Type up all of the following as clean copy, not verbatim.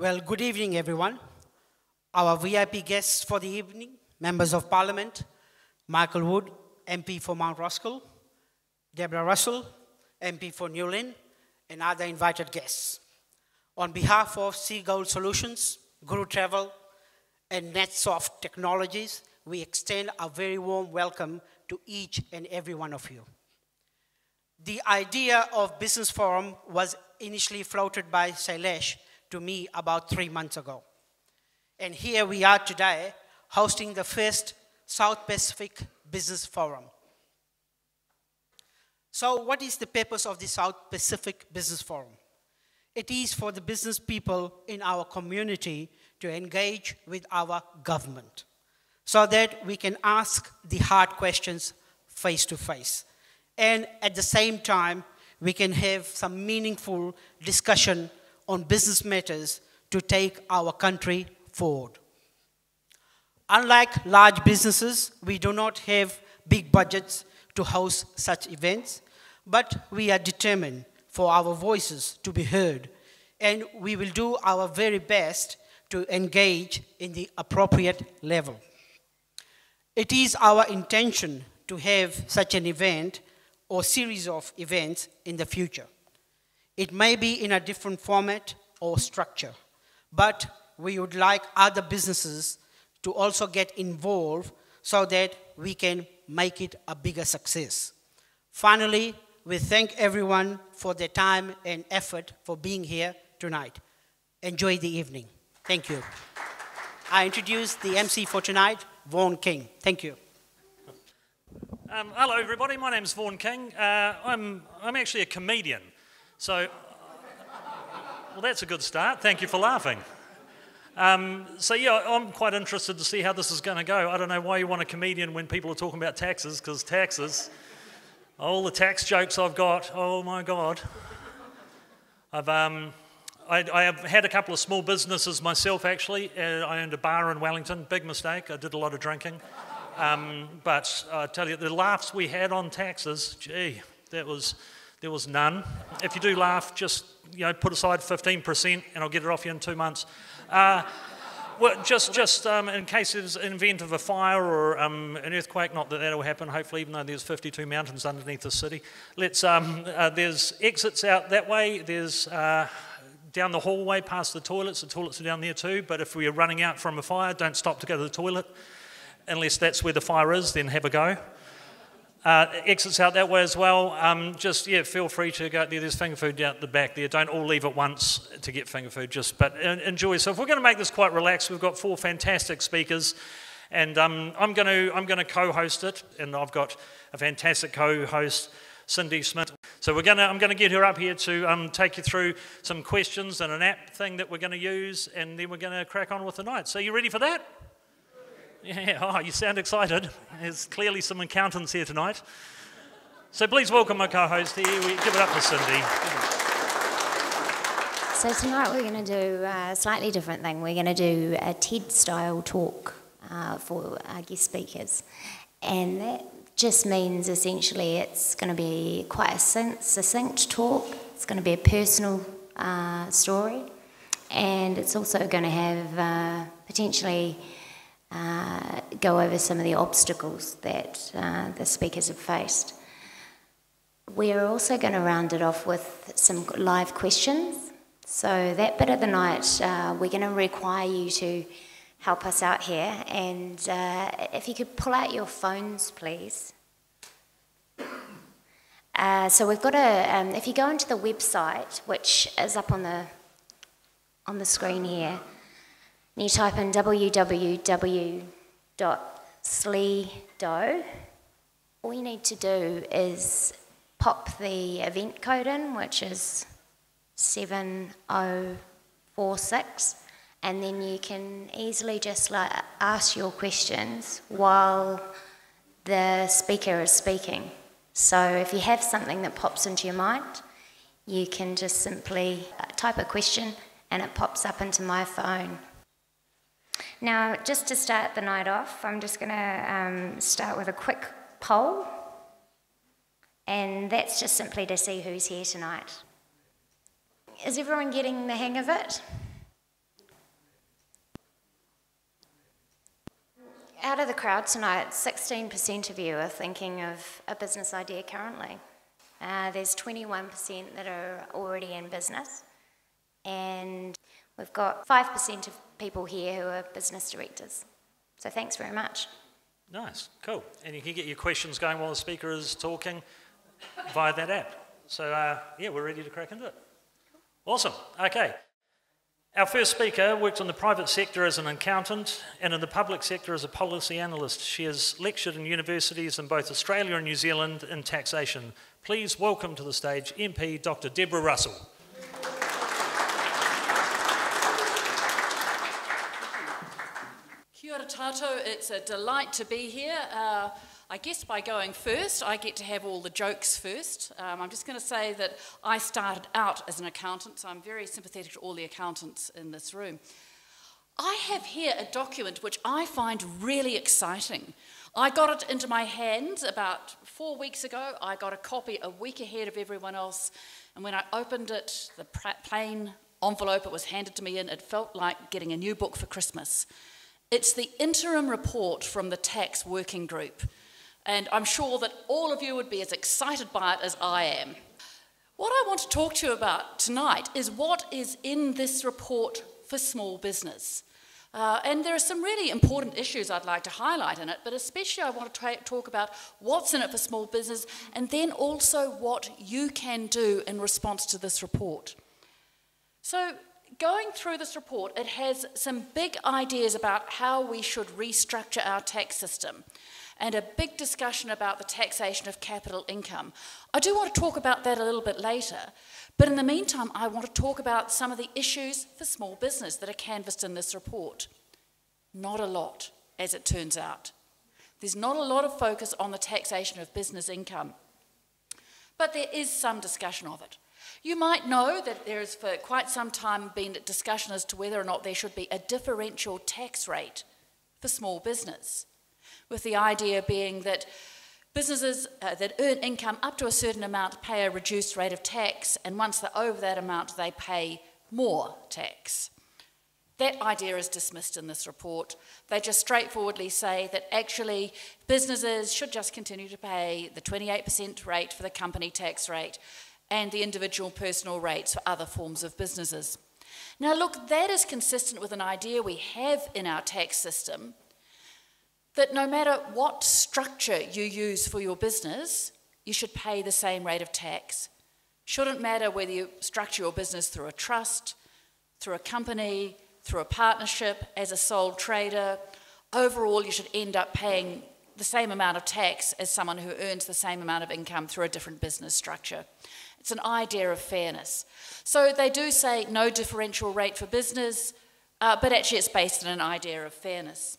Well, good evening, everyone. Our VIP guests for the evening, Members of Parliament, Michael Wood, MP for Mount Roskill, Deborah Russell, MP for Newlyn, and other invited guests. On behalf of Seagull Solutions, Guru Travel, and NetSoft Technologies, we extend a very warm welcome to each and every one of you. The idea of Business Forum was initially floated by Shailesh to me about 3 months ago. And here we are today hosting the first South Pacific Business Forum. So what is the purpose of the South Pacific Business Forum? It is for the business people in our community to engage with our government so that we can ask the hard questions face to face. And at the same time, we can have some meaningful discussion on business matters to take our country forward. Unlike large businesses, we do not have big budgets to host such events, but we are determined for our voices to be heard, and we will do our very best to engage in the appropriate level. It is our intention to have such an event or series of events in the future. It may be in a different format or structure, but we would like other businesses to also get involved so that we can make it a bigger success. Finally, we thank everyone for their time and effort for being here tonight. Enjoy the evening. Thank you. I introduce the MC for tonight, Vaughan King. Thank you. Hello everybody, my name's Vaughan King. I'm actually a comedian, so, well that's a good start, thank you for laughing. So yeah, I'm quite interested to see how this is going to go. I don't know why you want a comedian when people are talking about taxes, because taxes, all the tax jokes I've got, oh my God. I have had a couple of small businesses myself actually. I owned a bar in Wellington, big mistake, I did a lot of drinking. But I tell you, the laughs we had on taxes, gee, there was none. If you do laugh, just put aside 15% and I'll get it off you in 2 months. Well, just in case there's an event of a fire or an earthquake, not that that'll happen, hopefully, even though there's 52 mountains underneath the city. There's exits out that way. There's down the hallway past the toilets are down there too, but if we are running out from a fire, don't stop to go to the toilet. Unless that's where the fire is, then have a go. Exits out that way as well. Feel free to go there. There's finger food out the back there. Don't all leave at once to get finger food, but enjoy yourself. We're going to make this quite relaxed. We've got 4 fantastic speakers, and I'm going to co-host it, and I've got a fantastic co-host, Cindy Smith. So I'm going to get her up here to take you through some questions and an app thing that we're going to use, and then we're going to crack on with the night. So you ready for that? Yeah, oh, you sound excited. There's clearly some accountants here tonight. So please welcome my co-host here. We give it up for Cindy. So tonight we're going to do a slightly different thing. We're going to do a TED-style talk for our guest speakers. And that just means essentially it's going to be quite a succinct talk. It's going to be a personal story. And it's also going to have potentially go over some of the obstacles that the speakers have faced. We're also going to round it off with some live questions. So that bit of the night, we're going to require you to help us out here. And if you could pull out your phones, please. So we've got if you go into the website, which is up on the screen here, and you type in www.slido, all you need to do is pop the event code in, which is 7046, and then you can easily just ask your questions while the speaker is speaking. So if you have something that pops into your mind, you can just simply type a question and it pops up into my phone. Now, just to start the night off, I'm just going to start with a quick poll, and that's just simply to see who's here tonight. Is everyone getting the hang of it? Out of the crowd tonight, 16% of you are thinking of a business idea currently. There's 21% that are already in business, and we've got 5% of people here who are business directors. So thanks very much. Nice, cool. And you can get your questions going while the speaker is talking via that app. So yeah, we're ready to crack into it. Awesome, okay. Our first speaker worked in the private sector as an accountant and in the public sector as a policy analyst. She has lectured in universities in both Australia and New Zealand in taxation. Please welcome to the stage MP Dr. Deborah Russell. Kia ora tātou, it's a delight to be here. I guess by going first, I get to have all the jokes first. I'm just going to say that I started out as an accountant, so I'm very sympathetic to all the accountants in this room. I have here a document which I find really exciting. I got it into my hands about 4 weeks ago. I got a copy a week ahead of everyone else, and when I opened it, the plain envelope it was handed to me in, it felt like getting a new book for Christmas. It's the interim report from the tax working group. And I'm sure that all of you would be as excited by it as I am. What I want to talk to you about tonight is what is in this report for small business. And there are some really important issues I'd like to highlight in it, but especially I want to talk about what's in it for small business and then also what you can do in response to this report. So going through this report, it has some big ideas about how we should restructure our tax system, and a big discussion about the taxation of capital income. I do want to talk about that a little bit later, but in the meantime, I want to talk about some of the issues for small business that are canvassed in this report. Not a lot, as it turns out. There's not a lot of focus on the taxation of business income, but there is some discussion of it. You might know that there has for quite some time been a discussion as to whether or not there should be a differential tax rate for small business, with the idea being that businesses that earn income up to a certain amount pay a reduced rate of tax, and once they're over that amount, they pay more tax. That idea is dismissed in this report. They just straightforwardly say that actually businesses should just continue to pay the 28% rate for the company tax rate and the individual personal rates for other forms of businesses. Now look, that is consistent with an idea we have in our tax system, that no matter what structure you use for your business, you should pay the same rate of tax. Shouldn't matter whether you structure your business through a trust, through a company, through a partnership, as a sole trader. Overall, you should end up paying the same amount of tax as someone who earns the same amount of income through a different business structure. It's an idea of fairness. So they do say no differential rate for business, but actually it's based on an idea of fairness.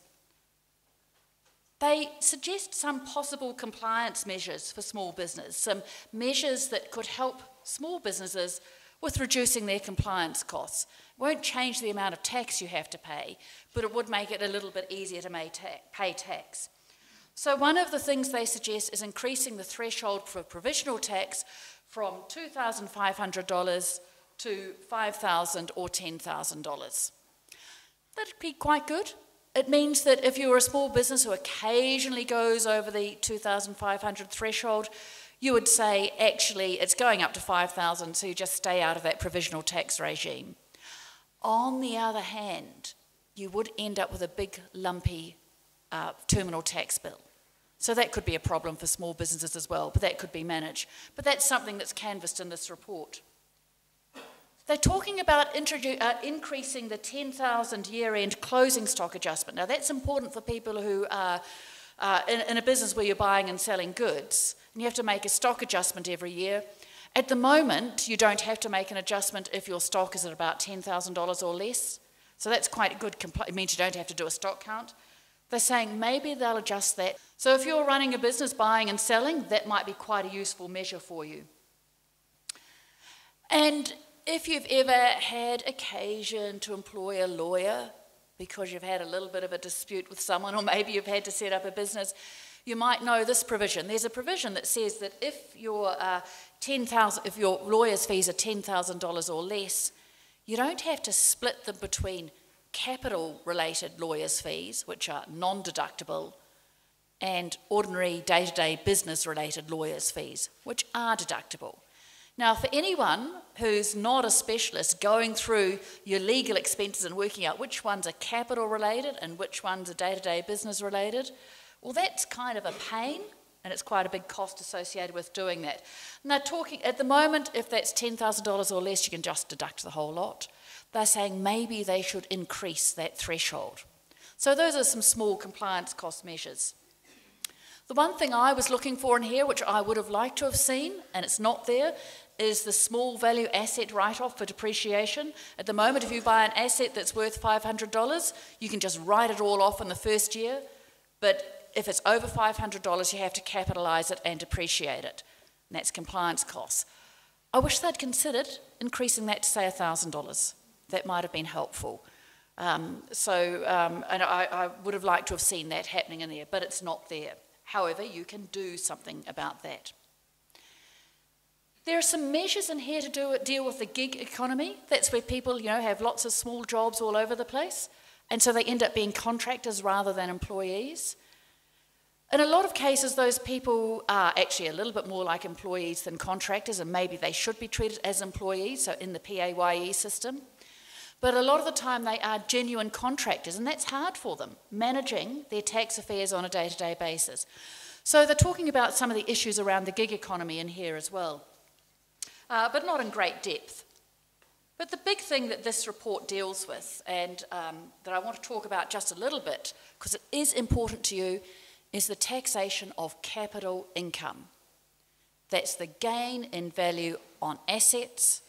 They suggest some possible compliance measures for small business, some measures that could help small businesses with reducing their compliance costs. It won't change the amount of tax you have to pay, but it would make it a little bit easier to pay tax. So one of the things they suggest is increasing the threshold for provisional tax from $2,500 to $5,000 or $10,000. That'd be quite good. It means that if you're a small business who occasionally goes over the 2,500 threshold, you would say, actually, it's going up to 5,000, so you just stay out of that provisional tax regime. On the other hand, you would end up with a big, lumpy terminal tax bill. So that could be a problem for small businesses as well, but that could be managed. But that's something that's canvassed in this report. They're talking about increasing the 10,000 year-end closing stock adjustment. Now that's important for people who are in a business where you're buying and selling goods, and you have to make a stock adjustment every year. At the moment, you don't have to make an adjustment if your stock is at about $10,000 or less. So that's quite a good, it means you don't have to do a stock count. They're saying maybe they'll adjust that. So if you're running a business buying and selling, that might be quite a useful measure for you. And if you've ever had occasion to employ a lawyer because you've had a little bit of a dispute with someone, or maybe you've had to set up a business, you might know this provision. There's a provision that says that if your lawyer's fees are $10,000 or less, you don't have to split them between capital-related lawyers' fees, which are non-deductible, and ordinary day-to-day business-related lawyers' fees, which are deductible. Now, for anyone who's not a specialist going through your legal expenses and working out which ones are capital-related and which ones are day-to-day business-related, well, that's kind of a pain, and it's quite a big cost associated with doing that. Now, talking at the moment, if that's $10,000 or less, you can just deduct the whole lot. They're saying maybe they should increase that threshold. So those are some small compliance cost measures. The one thing I was looking for in here, which I would have liked to have seen, and it's not there, is the small value asset write-off for depreciation. At the moment, if you buy an asset that's worth $500, you can just write it all off in the first year, but if it's over $500, you have to capitalise it and depreciate it, and that's compliance costs. I wish they'd considered increasing that to, say, $1,000. That might have been helpful. And I would have liked to have seen that happening in there, but it's not there. However, you can do something about that. There are some measures in here to deal with the gig economy. That's where people, have lots of small jobs all over the place, and so they end up being contractors rather than employees. In a lot of cases, those people are actually a little bit more like employees than contractors, and maybe they should be treated as employees, so in the PAYE system. But a lot of the time they are genuine contractors, and that's hard for them, managing their tax affairs on a day-to-day basis. So they're talking about some of the issues around the gig economy in here as well, but not in great depth. But the big thing that this report deals with, and that I want to talk about just a little bit, because it is important to you, is the taxation of capital income. That's the gain in value on assets,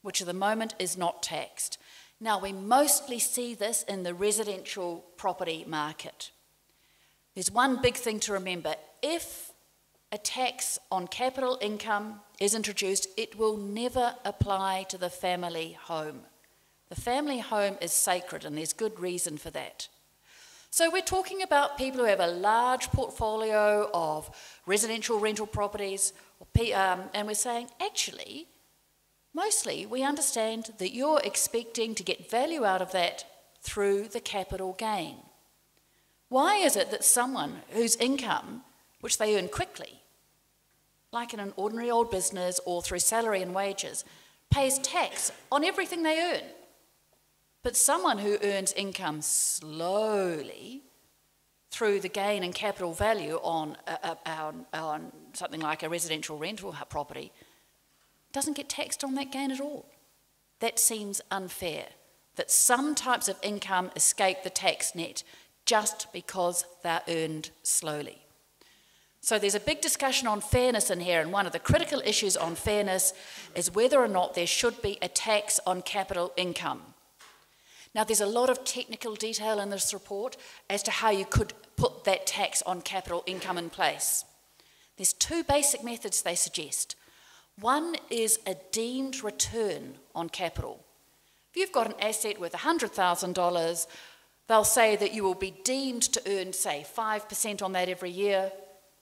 which at the moment is not taxed. Now, we mostly see this in the residential property market. There's one big thing to remember. If a tax on capital income is introduced, it will never apply to the family home. The family home is sacred, and there's good reason for that. So we're talking about people who have a large portfolio of residential rental properties, and we're saying, actually, mostly we understand that you're expecting to get value out of that through the capital gain. Why is it that someone whose income, which they earn quickly, like in an ordinary old business or through salary and wages, pays tax on everything they earn, but someone who earns income slowly through the gain in capital value on something like a residential rental property doesn't get taxed on that gain at all? That seems unfair, that some types of income escape the tax net just because they're earned slowly. So there's a big discussion on fairness in here, and one of the critical issues on fairness is whether or not there should be a tax on capital income. Now, there's a lot of technical detail in this report as to how you could put that tax on capital income in place. There's two basic methods they suggest. One is a deemed return on capital. If you've got an asset worth $100,000, they'll say that you will be deemed to earn, say, 5% on that every year.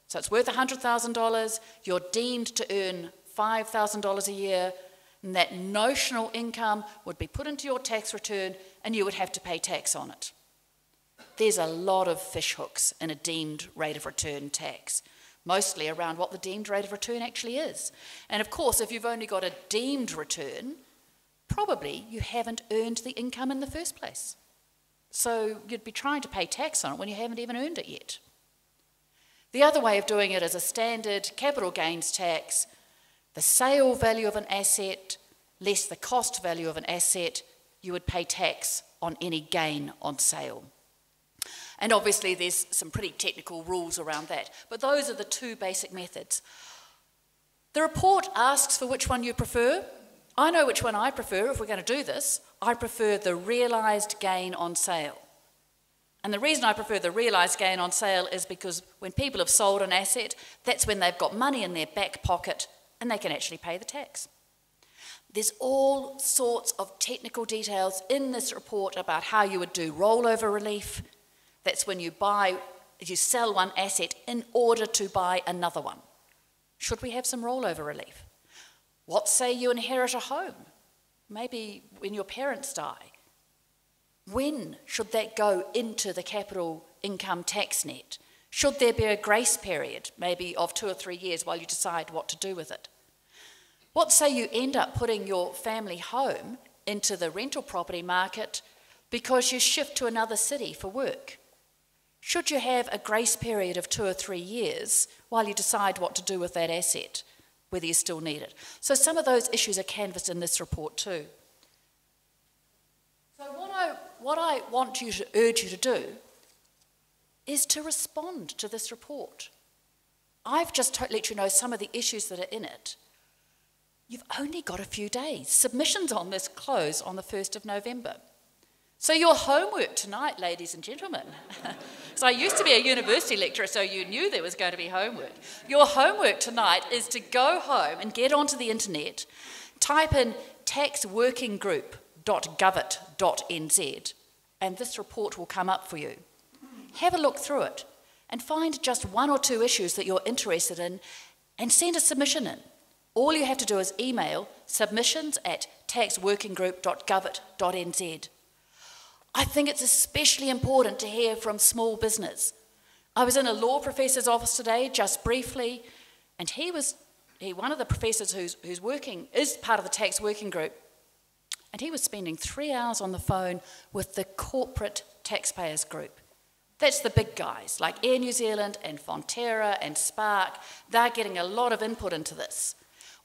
So it's worth $100,000, you're deemed to earn $5,000 a year, and that notional income would be put into your tax return and you would have to pay tax on it. There's a lot of fish hooks in a deemed rate of return tax, mostly around what the deemed rate of return actually is. And of course, if you've only got a deemed return, probably you haven't earned the income in the first place. So you'd be trying to pay tax on it when you haven't even earned it yet. The other way of doing it is a standard capital gains tax. The sale value of an asset less the cost value of an asset, you would pay tax on any gain on sale. And obviously there's some pretty technical rules around that, but those are the two basic methods. The report asks for which one you prefer. I know which one I prefer if we're going to do this. I prefer the realised gain on sale. And the reason I prefer the realised gain on sale is because when people have sold an asset, that's when they've got money in their back pocket and they can actually pay the tax. There's all sorts of technical details in this report about how you would do rollover relief. That's when you sell one asset in order to buy another one. Should we have some rollover relief? What say you inherit a home? Maybe when your parents die. When should that go into the capital income tax net? Should there be a grace period, maybe of 2 or 3 years, while you decide what to do with it? What say you end up putting your family home into the rental property market because you shift to another city for work? Should you have a grace period of 2 or 3 years while you decide what to do with that asset, whether you still need it? So some of those issues are canvassed in this report too. So what I want you to urge you to do is to respond to this report. I've just let you know some of the issues that are in it. You've only got a few days. Submissions on this close on the 1st of November. So your homework tonight, ladies and gentlemen, so I used to be a university lecturer, so you knew there was going to be homework. Your homework tonight is to go home and get onto the internet, type in taxworkinggroup.govit.nz, and this report will come up for you. Have a look through it and find just 1 or 2 issues that you're interested in and send a submission in. All you have to do is email submissions@taxworkinggroup.govit.nz. I think it's especially important to hear from small business. I was in a law professor's office today, just briefly, and one of the professors who's working is part of the tax working group, and he was spending 3 hours on the phone with the corporate taxpayers group. That's the big guys, like Air New Zealand and Fonterra and Spark. They're getting a lot of input into this.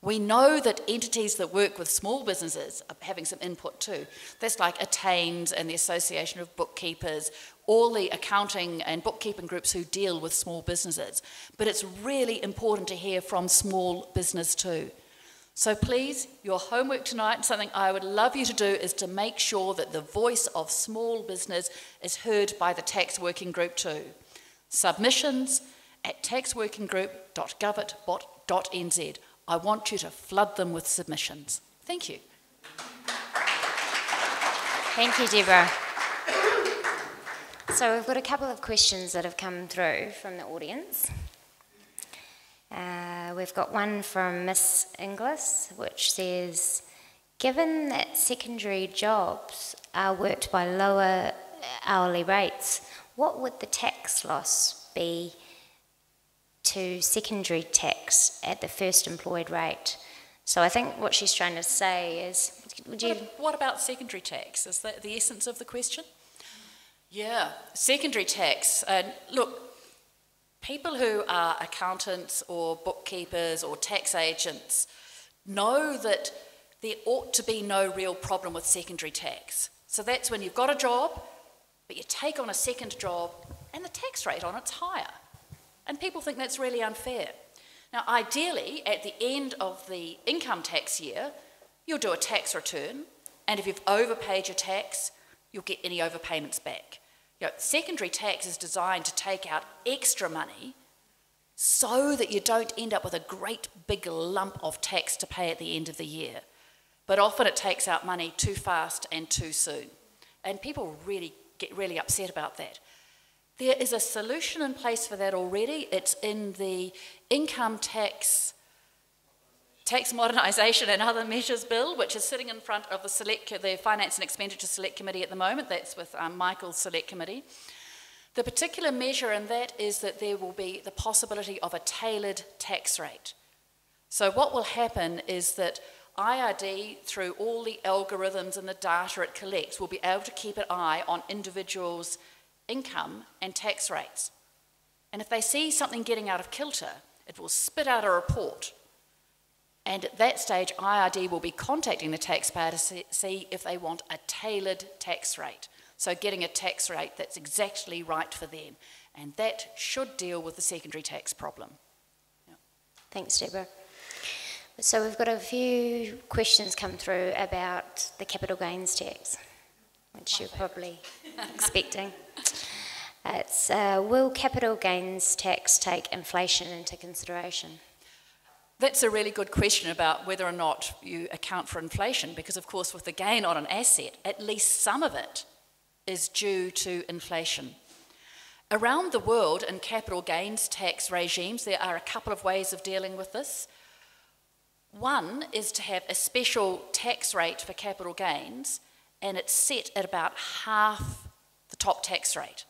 We know that entities that work with small businesses are having some input too. That's like Attains and the Association of Bookkeepers, all the accounting and bookkeeping groups who deal with small businesses. But it's really important to hear from small business too. So please, your homework tonight, something I would love you to do, is to make sure that the voice of small business is heard by the tax working group too. Submissions@taxworkinggroup.govit.nz. I want you to flood them with submissions. Thank you. Thank you, Deborah. So we've got a couple of questions that have come through from the audience. We've got one from Miss Inglis, which says, given that secondary jobs are worked by lower hourly rates, what would the tax loss be to secondary tax at the first employed rate? So I think what she's trying to say is, What about secondary tax? Is that the essence of the question? Yeah, secondary tax. Look, people who are accountants or bookkeepers or tax agents know that there ought to be no real problem with secondary tax. So that's when you've got a job, but you take on a second job and the tax rate on it's higher. And people think that's really unfair. Now, ideally, at the end of the income tax year, you'll do a tax return, and if you've overpaid your tax, you'll get any overpayments back. Secondary tax is designed to take out extra money so that you don't end up with a great big lump of tax to pay at the end of the year. But often it takes out money too fast and too soon. And people really get really upset about that. There is a solution in place for that already. It's in the Income Tax Modernisation and Other Measures Bill, which is sitting in front of the Finance and Expenditure Select Committee at the moment. That's with Michael's Select Committee. The particular measure in that is that there will be the possibility of a tailored tax rate. So what will happen is that IRD, through all the algorithms and the data it collects, will be able to keep an eye on individuals' income and tax rates. And if they see something getting out of kilter, it will spit out a report. And at that stage, IRD will be contacting the taxpayer to see if they want a tailored tax rate. So getting a tax rate that's exactly right for them. And that should deal with the secondary tax problem. Yeah. Thanks, Deborah. So we've got a few questions come through about the capital gains tax, which you're probably expecting. It's, will capital gains tax take inflation into consideration? That's a really good question about whether or not you account for inflation, because of course with the gain on an asset, at least some of it is due to inflation. Around the world in capital gains tax regimes, there are a couple of ways of dealing with this. One is to have a special tax rate for capital gains and it's set at about half the top tax rate.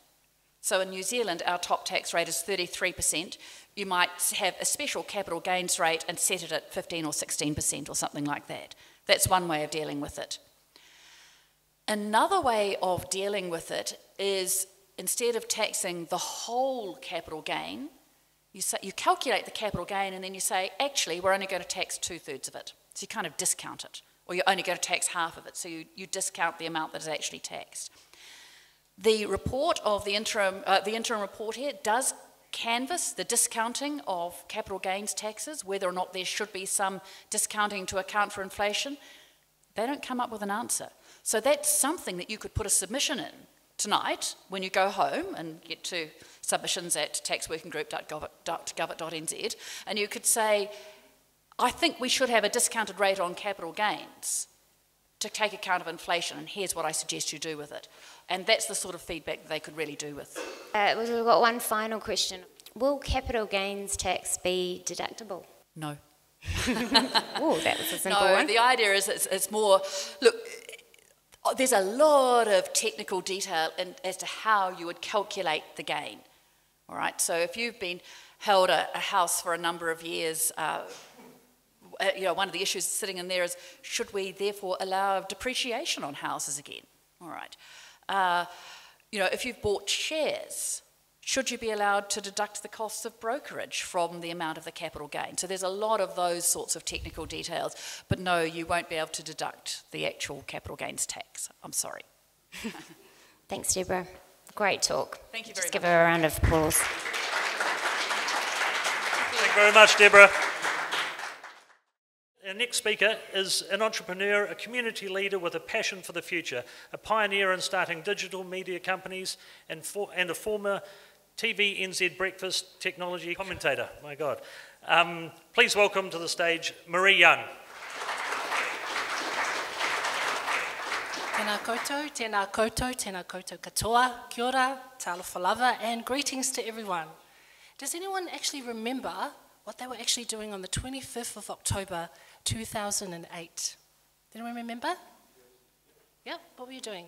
So in New Zealand, our top tax rate is 33%. You might have a special capital gains rate and set it at 15 or 16% or something like that. That's one way of dealing with it. Another way of dealing with it is, instead of taxing the whole capital gain, you calculate the capital gain and then you say, actually, we're only going to tax 2/3 of it. So you kind of discount it. Or you're only going to tax half of it, so you discount the amount that is actually taxed. The report of the interim report here does canvass the discounting of capital gains taxes, whether or not there should be some discounting to account for inflation. They don't come up with an answer. So that's something that you could put a submission in tonight when you go home and get to submissions at taxworkinggroup.gov.nz, and you could say, I think we should have a discounted rate on capital gains to take account of inflation, and here's what I suggest you do with it. And that's the sort of feedback that they could really do with. We've got one final question. Will capital gains tax be deductible? No. Oh, that was a simple No, one. the idea is it's more, look, there's a lot of technical detail as to how you would calculate the gain. All right, so if you've been held a house for a number of years, one of the issues sitting in there is, should we therefore allow depreciation on houses again? All right. If you've bought shares, should you be allowed to deduct the costs of brokerage from the amount of the capital gain? So there's a lot of those sorts of technical details, but no, you won't be able to deduct the actual capital gains tax. I'm sorry. Thanks, Deborah. Great talk. Thank you very much. Just give her a round of applause. Thank you very much, Deborah. Our next speaker is an entrepreneur, a community leader with a passion for the future, a pioneer in starting digital media companies, and a former TVNZ breakfast technology commentator. My God. Please welcome to the stage Marie Young. Tēnā koutou, tēnā koutou, tēnā koutou katoa, kia ora, talofa lava, and greetings to everyone. Does anyone actually remember what they were actually doing on the 25th of October 2008? Did anyone remember? Yeah, what were you doing?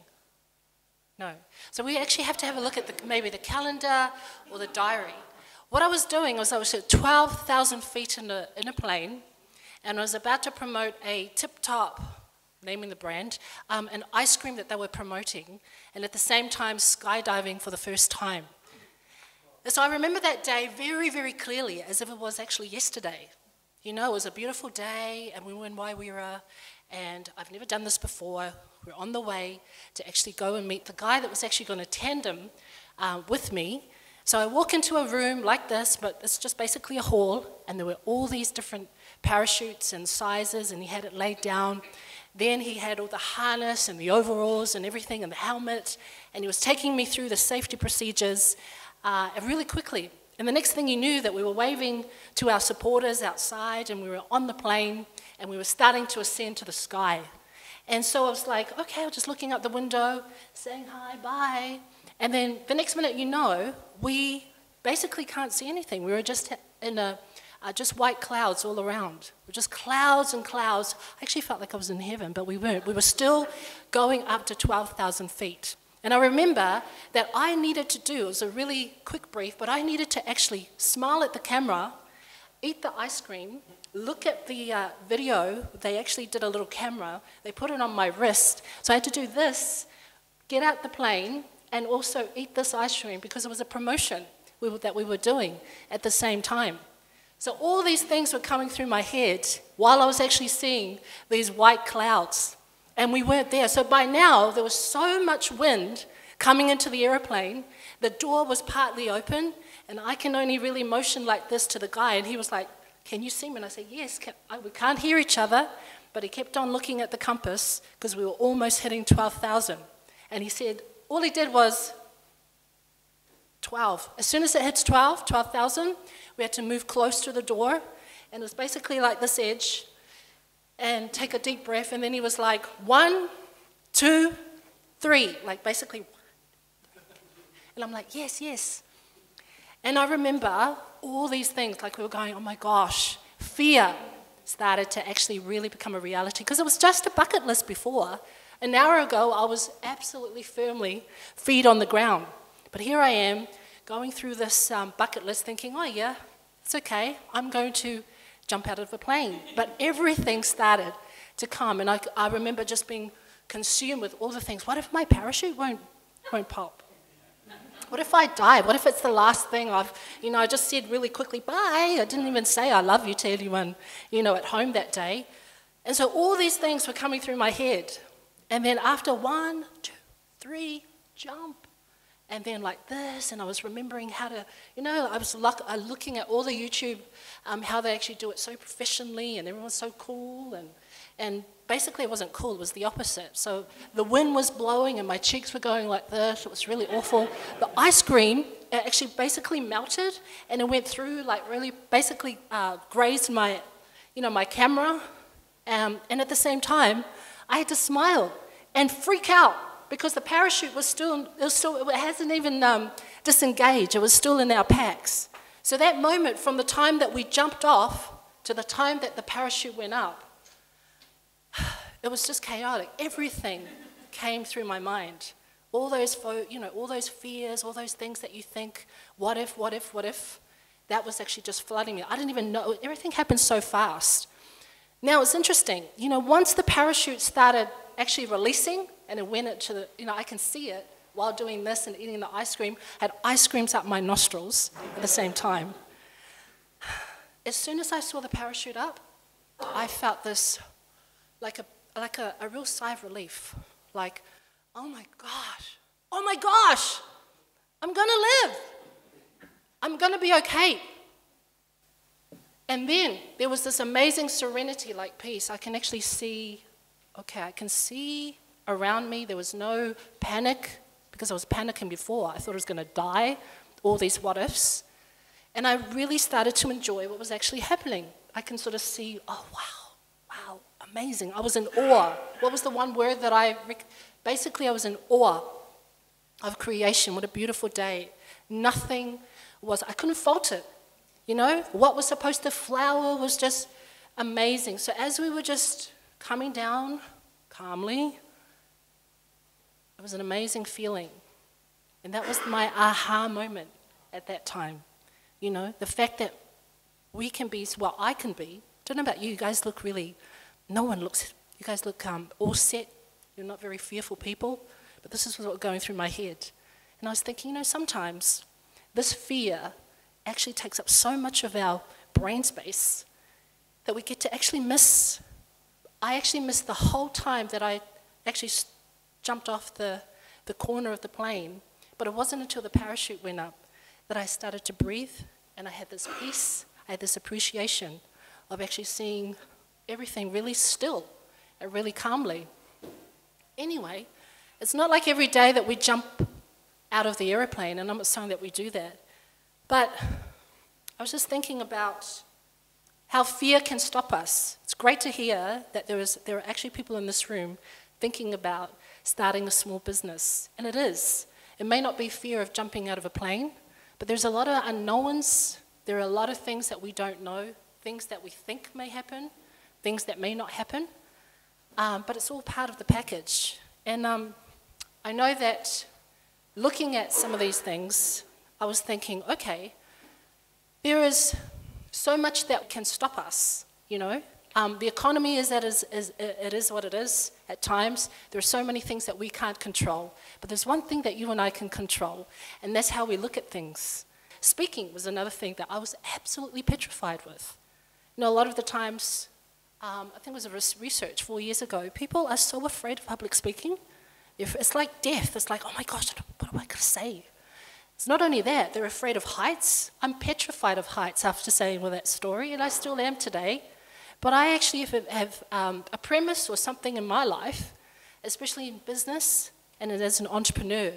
No. So we actually have to have a look at maybe the calendar or the diary. What I was doing was I was at 12,000 feet in a plane, and I was about to promote a Tip Top, naming the brand, an ice cream that they were promoting, and at the same time skydiving for the first time. So I remember that day very, very clearly, as if it was actually yesterday. You know, it was a beautiful day, and we were in Waiwira, and I've never done this before. We're on the way to actually go and meet the guy that was actually going to tandem with me. So I walk into a room like this, but it's just basically a hall, and there were all these different parachutes and sizes, and he had it laid down. Then he had all the harness and the overalls and everything and the helmet, and he was taking me through the safety procedures really quickly. And the next thing you knew, that we were waving to our supporters outside, and we were on the plane, and we were starting to ascend to the sky. And so I was like, okay, I was just looking out the window, saying hi, bye. And then the next minute, you know, we basically can't see anything. We were just in just white clouds all around. Just clouds and clouds. I actually felt like I was in heaven, but we weren't. We were still going up to 12,000 feet. And I remember that I needed to do, it was a really quick brief, but I needed to actually smile at the camera, eat the ice cream, look at the video. They actually did a little camera. They put it on my wrist. So I had to do this, get out the plane, and also eat this ice cream because it was a promotion that we were doing at the same time. So all these things were coming through my head while I was actually seeing these white clouds. And we weren't there. So by now, there was so much wind coming into the airplane. The door was partly open, and I can only really motion like this to the guy. And he was like, can you see me? And I said, yes. We can't hear each other. But he kept on looking at the compass because we were almost hitting 12,000. And he said, all he did was 12. As soon as it hits 12,000, we had to move close to the door. And it was basically like this edge. And take a deep breath, and then he was like, 1, 2, 3, like basically. And I'm like, yes, yes. And I remember all these things, like we were going, oh my gosh, fear started to actually really become a reality, because it was just a bucket list before, An hour ago, I was absolutely firmly feet on the ground. But here I am, going through this bucket list thinking, oh yeah, it's okay, I'm going to jump out of a plane. But everything started to come, and I remember just being consumed with all the things. What if my parachute won't pop? What if I die? What if it's the last thing I just said really quickly, bye. I didn't even say I love you to anyone, at home that day. And so all these things were coming through my head. And then after 1, 2, 3, jump. And then like this, and I was remembering how to, I was looking at all the YouTube, how they actually do it so professionally, and everyone's so cool, and basically it wasn't cool, it was the opposite. So the wind was blowing and my cheeks were going like this, it was really awful. The ice cream actually basically melted, and it went through, like really basically grazed my, my camera, and at the same time, I had to smile and freak out, because the parachute it hasn't even disengaged, it was still in our packs. So that moment, from the time that we jumped off to the time that the parachute went up, it was just chaotic. Everything came through my mind. All those fears, all those things that you think, what if, that was actually just flooding me. I didn't even know, everything happened so fast. Now it's interesting, once the parachute started actually releasing, and it went into the, I can see it while doing this and eating the ice cream, I had ice creams up my nostrils at the same time. As soon as I saw the parachute up, I felt this, like a real sigh of relief. Like, oh my gosh, I'm gonna live. I'm gonna be okay. And then there was this amazing serenity, like peace. I can actually see, I can see around me. There was no panic, because I was panicking before. I thought I was going to die, all these what ifs. And I really started to enjoy what was actually happening. I can sort of see, oh wow, amazing. I was in awe. What was the one word that basically I was in awe of creation. What a beautiful day. Nothing I couldn't fault it. What was supposed to flower was just amazing. So as we were just coming down calmly, it was an amazing feeling. And that was my aha moment at that time. The fact that we can be, well, I can be, don't know about you, you guys look really, you guys look all set. You're not very fearful people, but this is what was going through my head. And I was thinking, sometimes this fear actually takes up so much of our brain space that we get to actually miss. I actually missed the whole time that I actually jumped off the corner of the plane, but it wasn't until the parachute went up that I started to breathe, and I had this peace, I had this appreciation of actually seeing everything really still and really calmly. Anyway, it's not like every day that we jump out of the airplane, and I'm not saying that we do that, but I was just thinking about how fear can stop us. It's great to hear that there are actually people in this room thinking about starting a small business, and it is. It may not be fear of jumping out of a plane, but there's a lot of unknowns. There are a lot of things that we don't know, things that we think may happen, things that may not happen, but it's all part of the package. And I know that looking at some of these things, I was thinking, okay, there is so much that can stop us, The economy it is what it is at times. There are so many things that we can't control. But there's one thing that you and I can control, and that's how we look at things. Speaking was another thing that I was absolutely petrified with. A lot of the times, I think it was a research 4 years ago, people are so afraid of public speaking. It's like death. It's like, oh my gosh, what am I going to say? It's not only that, they're afraid of heights. I'm petrified of heights after saying that story, and I still am today. But I actually have a premise or something in my life, especially in business and as an entrepreneur,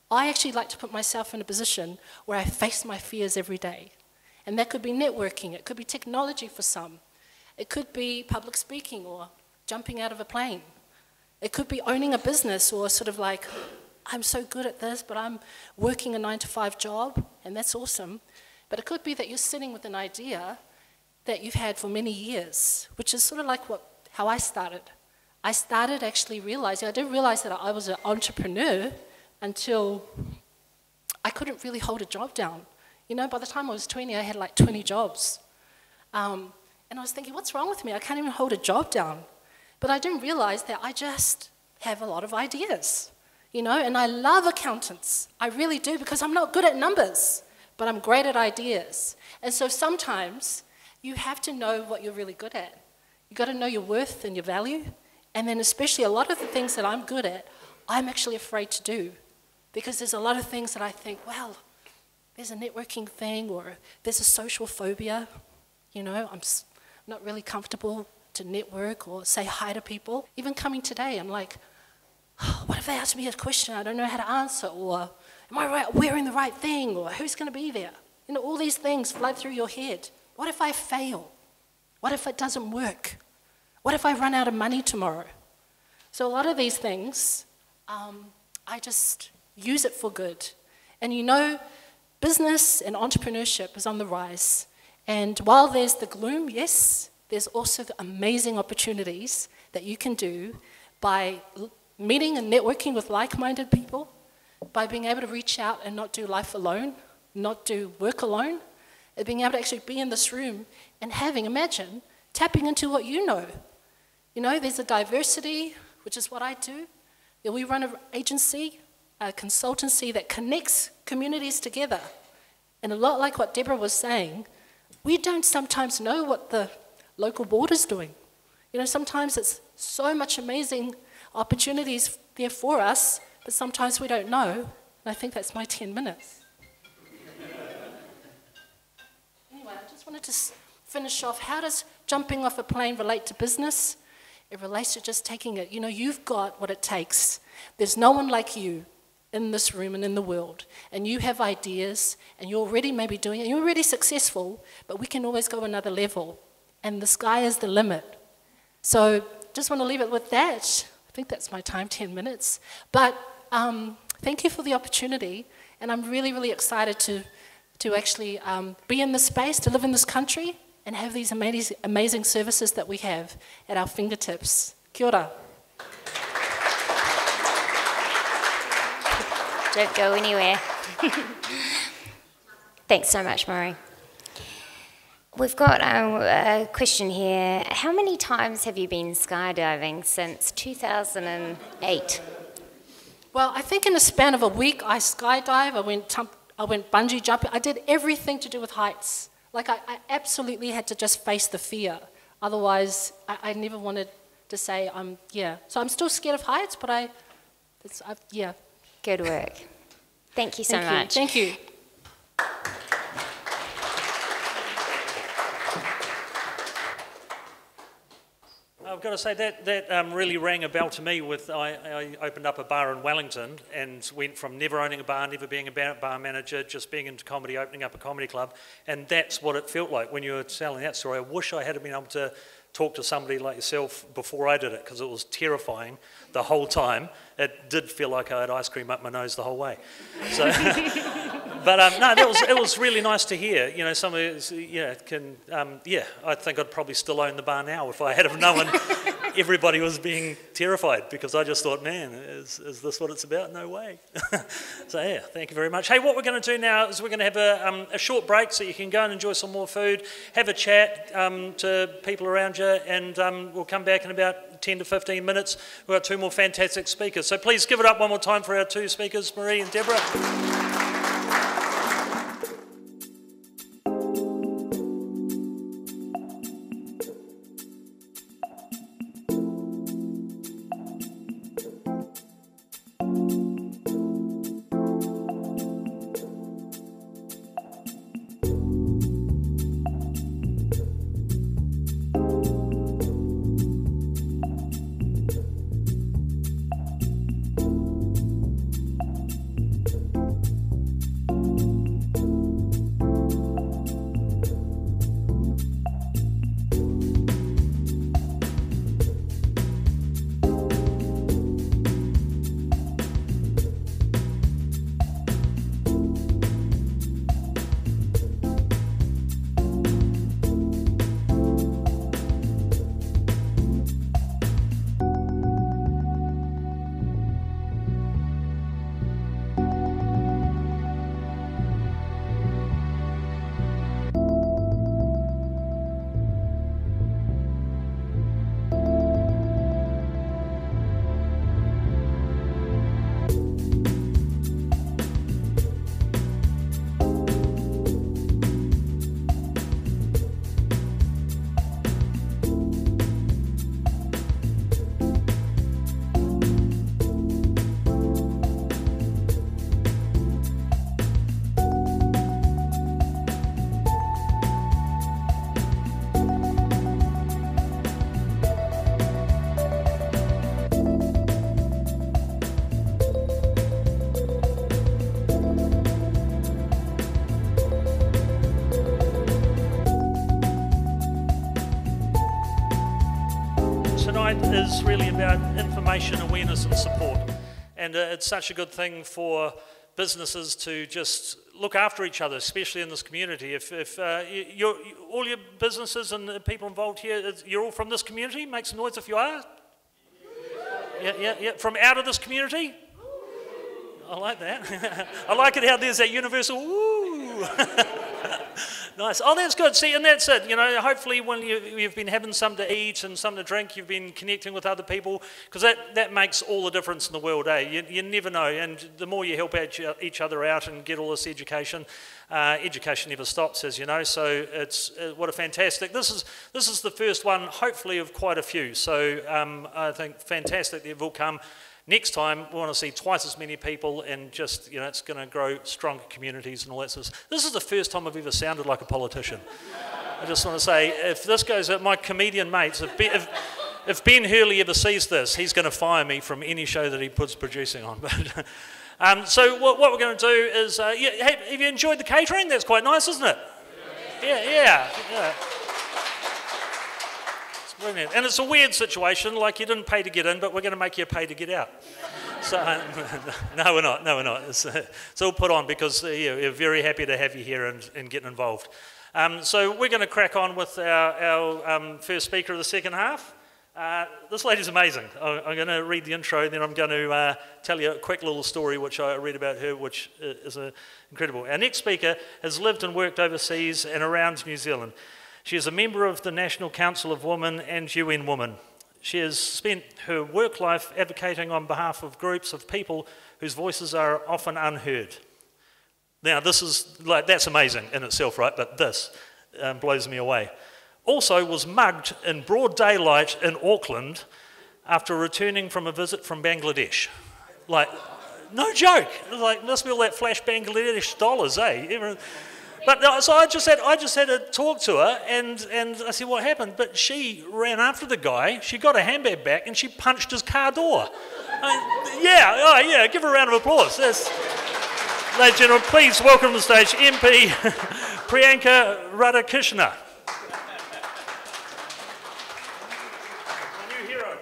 I actually like to put myself in a position where I face my fears every day. And that could be networking, it could be technology for some, it could be public speaking or jumping out of a plane. It could be owning a business, or sort of like, I'm so good at this, but I'm working a 9-to-5 job, and that's awesome. But it could be that you're sitting with an idea that you've had for many years, which is sort of like how I started. I started actually realizing, I didn't realize that I was an entrepreneur until I couldn't really hold a job down. You know, by the time I was 20, I had like 20 jobs. And I was thinking, what's wrong with me? I can't even hold a job down. But I didn't realize that I just have a lot of ideas, you know, and I love accountants. I really do, because I'm not good at numbers, but I'm great at ideas. And so sometimes you have to know what you're really good at. You've got to know your worth and your value. And then especially a lot of the things that I'm good at, I'm actually afraid to do. Because there's a lot of things that I think, well, there's a networking thing, or there's a social phobia. You know, I'm not really comfortable to network or say hi to people. Even coming today, I'm like, oh, what if they ask me a question I don't know how to answer? Or am I wearing the right thing? Or who's going to be there? You know, all these things flood through your head. What if I fail? What if it doesn't work? What if I run out of money tomorrow? So a lot of these things, I just use it for good. And you know, business and entrepreneurship is on the rise. And while there's the gloom, yes, there's also the amazing opportunities that you can do by meeting and networking with like-minded people, by being able to reach out and not do life alone, not do work alone, and being able to actually be in this room and imagine, tapping into what you know. You know, there's a diversity, which is what I do. We run an agency, a consultancy that connects communities together. And a lot like what Deborah was saying, we don't sometimes know what the local board is doing. You know, sometimes it's so much amazing opportunities there for us, but sometimes we don't know. And I think that's my 10 minutes. Anyway, I just wanted to finish off. How does jumping off a plane relate to business? It relates to just taking it. You know, you've got what it takes. There's no one like you in this room and in the world. And you have ideas, and you're already maybe doing it. You're already successful, but we can always go another level. And the sky is the limit. So just want to leave it with that. I think that's my time, 10 minutes. But thank you for the opportunity. And I'm really, really excited to actually be in this space, to live in this country, and have these amazing services that we have at our fingertips. Kia ora. Don't go anywhere. Thanks so much, Murray. We've got a question here. How many times have you been skydiving since 2008? Well, I think in a span of a week, I skydived, I went bungee jumping. I did everything to do with heights. Like, I absolutely had to just face the fear. Otherwise, I never wanted to say, So I'm still scared of heights, but yeah. Good work. Thank you so much. Thank you. I've got to say that really rang a bell to me. I opened up a bar in Wellington and went from never owning a bar, never being a bar manager, just being into comedy, opening up a comedy club, and that's what it felt like when you were telling that story. I wish I had been able to talk to somebody like yourself before I did it, because it was terrifying the whole time. It did feel like I had ice cream up my nose the whole way. So, but no, it was really nice to hear. You know, somebody, I think I'd probably still own the bar now if I had have known everybody was being terrified, because I just thought, man, is this what it's about? No way. So yeah, thank you very much. Hey, what we're going to do now is we're going to have a short break so you can go and enjoy some more food, have a chat to people around you, and we'll come back in about 10 to 15 minutes. We've got two more fantastic speakers. So please give it up one more time for our two speakers, Marie and Deborah. is really about information, awareness and support. And it's such a good thing for businesses to just look after each other, especially in this community. If all your businesses and the people involved here, you're all from this community, make some noise if you are. Yeah. From out of this community? I like that. I like it how there's that universal woo. Nice. Oh, that's good. See, and that's it. You know, hopefully when you've been having something to eat and something to drink, you've been connecting with other people, because that makes all the difference in the world, eh? You never know. And the more you help each other out and get all this education, education never stops, as you know. So it's what a fantastic. This is the first one, hopefully, of quite a few. So I think fantastic that you've all come. Next time, we want to see twice as many people, and just, you know, it's going to grow stronger communities and all that sort of stuff. This is the first time I've ever sounded like a politician. I just want to say, if this goes out, my comedian mates, if Ben Hurley ever sees this, he's going to fire me from any show that he puts producing on. But, so what we're going to do is, have you enjoyed the catering? That's quite nice, isn't it? Yeah. Brilliant. And it's a weird situation, like you didn't pay to get in, but we're going to make you pay to get out. So, no, we're not. It's all put on because we're very happy to have you here and getting involved. So we're going to crack on with our first speaker of the second half. This lady's amazing. I'm going to read the intro, and then I'm going to tell you a quick little story which I read about her, which is incredible. Our next speaker has lived and worked overseas and around New Zealand. She is a member of the National Council of Women and UN Women. She has spent her work life advocating on behalf of groups of people whose voices are often unheard. Now, that's amazing in itself, right? But this blows me away. Also was mugged in broad daylight in Auckland after returning from a visit from Bangladesh. Like, no joke. Like, must be all that flash Bangladesh dollars, eh? But so I just had to talk to her, and I said, what happened? But she ran after the guy, she got her handbag back, and she punched his car door. Give her a round of applause. Ladies and gentlemen, please welcome to the stage MP Priyanka Radhakrishnan. A new hero.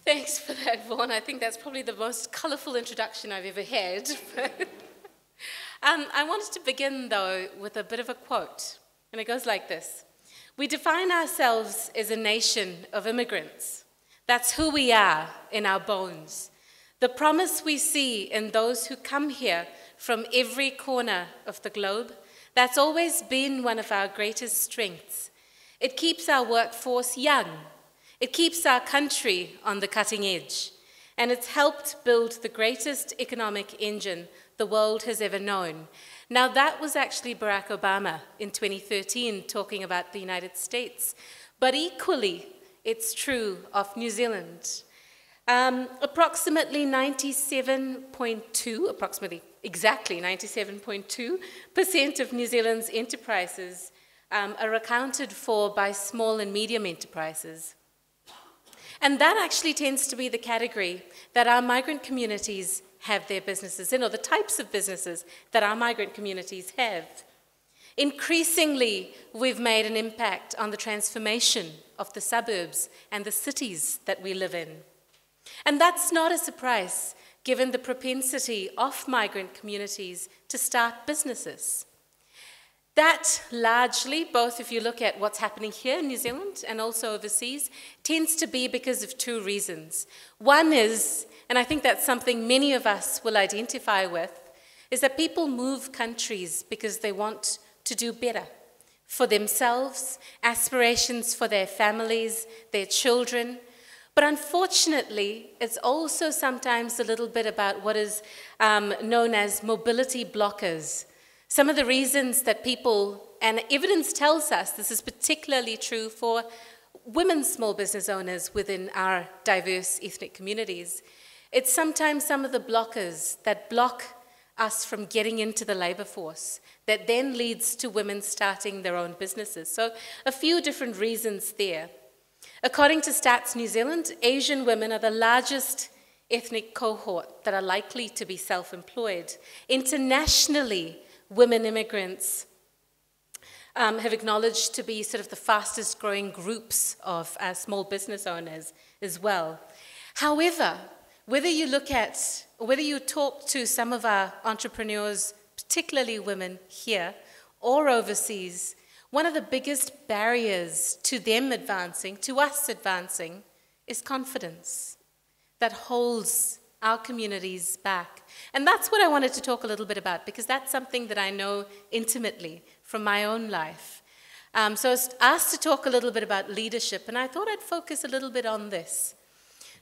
Thanks for that, Vaughan. I think that's probably the most colourful introduction I've ever had. I wanted to begin, though, with a bit of a quote, and it goes like this. We define ourselves as a nation of immigrants. That's who we are in our bones. The promise we see in those who come here from every corner of the globe, that's always been one of our greatest strengths. It keeps our workforce young. It keeps our country on the cutting edge. And it's helped build the greatest economic engine the world has ever known. Now, that was actually Barack Obama in 2013 talking about the United States. But equally, it's true of New Zealand. Approximately exactly 97.2% of New Zealand's enterprises are accounted for by small and medium enterprises. And that actually tends to be the category that our migrant communities have their businesses in, or the types of businesses that our migrant communities have. Increasingly, we've made an impact on the transformation of the suburbs and the cities that we live in. And that's not a surprise, given the propensity of migrant communities to start businesses. That largely, both if you look at what's happening here in New Zealand and also overseas, tends to be because of two reasons. One is, and I think that's something many of us will identify with, is that people move countries because they want to do better for themselves, aspirations for their families, their children. But unfortunately, it's also sometimes a little bit about what is known as mobility blockers. Some of the reasons that people, and evidence tells us this is particularly true for women small business owners within our diverse ethnic communities, it's sometimes some of the blockers that block us from getting into the labour force that then leads to women starting their own businesses. So a few different reasons there. According to Stats New Zealand, Asian women are the largest ethnic cohort that are likely to be self-employed. Internationally, women immigrants have acknowledged to be sort of the fastest growing groups of small business owners as well. However, whether you talk to some of our entrepreneurs, particularly women here or overseas, one of the biggest barriers to them advancing, to us advancing, is confidence that holds our communities back. And that's what I wanted to talk a little bit about, because that's something that I know intimately from my own life. So I was asked to talk a little bit about leadership, and I thought I'd focus a little bit on this.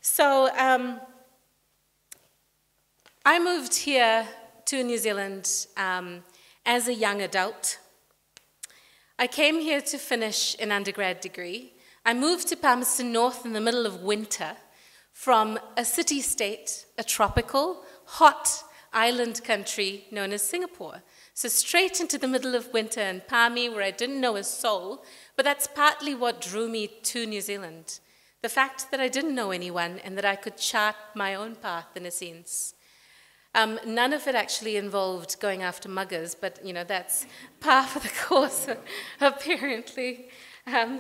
So I moved here to New Zealand as a young adult. I came here to finish an undergrad degree. I moved to Palmerston North in the middle of winter from a city-state, a tropical, hot island country known as Singapore. So straight into the middle of winter in Palmy, where I didn't know a soul, but that's partly what drew me to New Zealand. The fact that I didn't know anyone and that I could chart my own path in a sense. None of it actually involved going after muggers, but that's par for the course, apparently,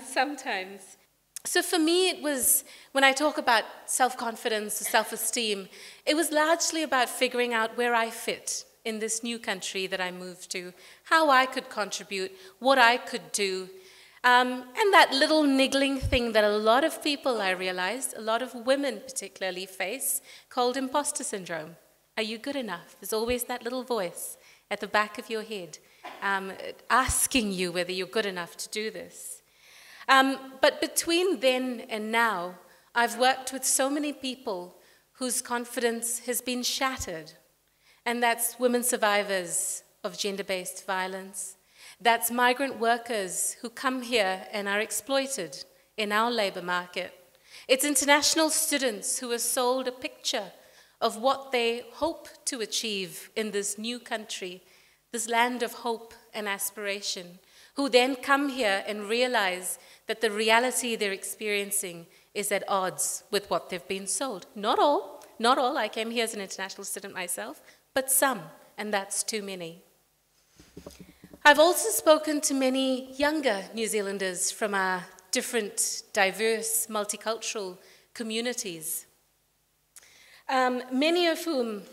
sometimes. So for me, it was, when I talk about self-confidence, self-esteem, it was largely about figuring out where I fit in this new country that I moved to, how I could contribute, what I could do, and that little niggling thing that a lot of people, I realized, a lot of women particularly face, called imposter syndrome. Are you good enough? There's always that little voice at the back of your head asking you whether you're good enough to do this. But between then and now, I've worked with so many people whose confidence has been shattered. And that's women survivors of gender-based violence. That's migrant workers who come here and are exploited in our labor market. It's international students who are sold a picture of what they hope to achieve in this new country, this land of hope and aspiration, who then come here and realize that the reality they're experiencing is at odds with what they've been sold. Not all. I came here as an international student myself, but some, and that's too many. I've also spoken to many younger New Zealanders from our different, diverse, multicultural communities. Many of whom,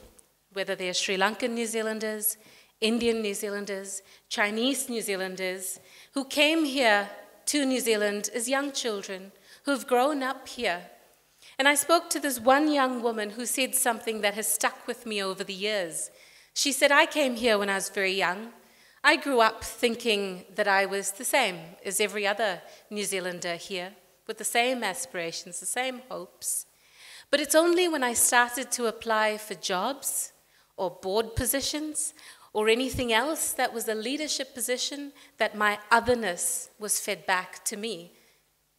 whether they're Sri Lankan New Zealanders, Indian New Zealanders, Chinese New Zealanders, who came here to New Zealand as young children, who've grown up here. And I spoke to this one young woman who said something that has stuck with me over the years. She said, I came here when I was very young. I grew up thinking that I was the same as every other New Zealander here, with the same aspirations, the same hopes. But it's only when I started to apply for jobs or board positions or anything else that was a leadership position that my otherness was fed back to me,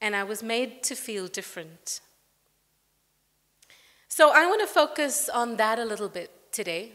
and I was made to feel different. So I want to focus on that a little bit today,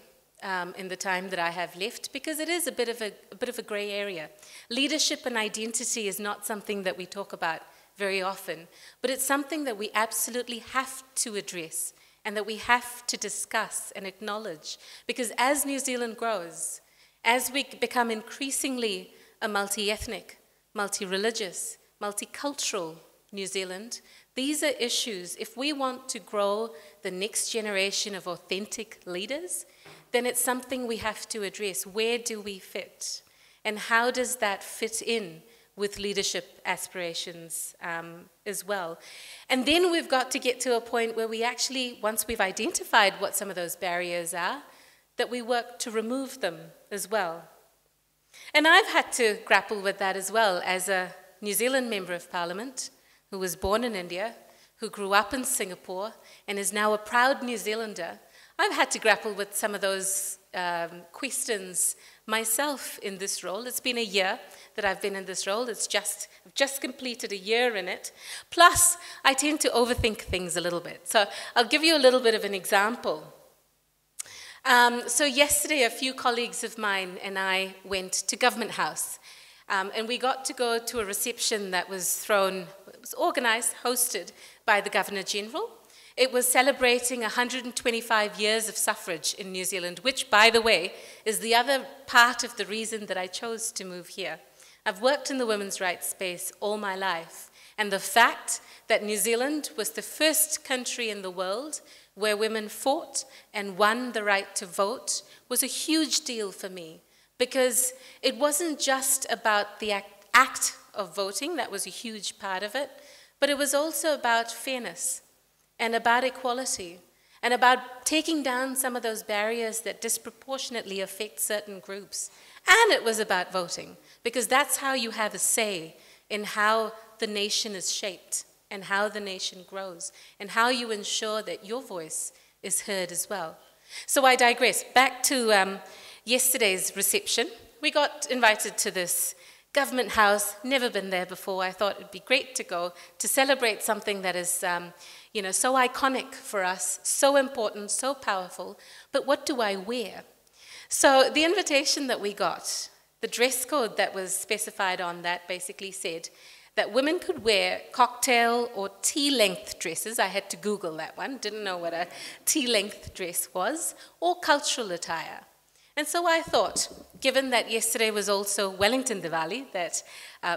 in the time that I have left, because it is a bit of a gray area. Leadership and identity is not something that we talk about very often, but it's something that we absolutely have to address and that we have to discuss and acknowledge, because as New Zealand grows, as we become increasingly a multi-ethnic, multi-religious, multicultural New Zealand, these are issues. If we want to grow the next generation of authentic leaders, then it's something we have to address. Where do we fit? And how does that fit in with leadership aspirations as well? And then we've got to get to a point where we actually, once we've identified what some of those barriers are, that we work to remove them as well. And I've had to grapple with that as well as a New Zealand Member of Parliament who was born in India, who grew up in Singapore, and is now a proud New Zealander. I've had to grapple with some of those questions myself in this role. It's been a year that I've been in this role. I've just completed a year in it. Plus, I tend to overthink things a little bit. So I'll give you a little bit of an example. So yesterday, a few colleagues of mine and I went to Government House. And we got to go to a reception that was organised, hosted by the Governor-General. It was celebrating 125 years of suffrage in New Zealand, which, by the way, is the other part of the reason that I chose to move here. I've worked in the women's rights space all my life, and the fact that New Zealand was the first country in the world where women fought and won the right to vote was a huge deal for me, because it wasn't just about the act of voting, that was a huge part of it, but it was also about fairness and about equality and about taking down some of those barriers that disproportionately affect certain groups. And it was about voting, because that's how you have a say in how the nation is shaped and how the nation grows and how you ensure that your voice is heard as well. So I digress. Back to yesterday's reception. We got invited to this government house, never been there before. I thought it'd be great to go to celebrate something that is, so iconic for us, so important, so powerful. But what do I wear? So the invitation that we got, the dress code that was specified on that basically said that women could wear cocktail or tea-length dresses. I had to Google that one, didn't know what a tea-length dress was, or cultural attire. And so I thought, given that yesterday was also Wellington Diwali, that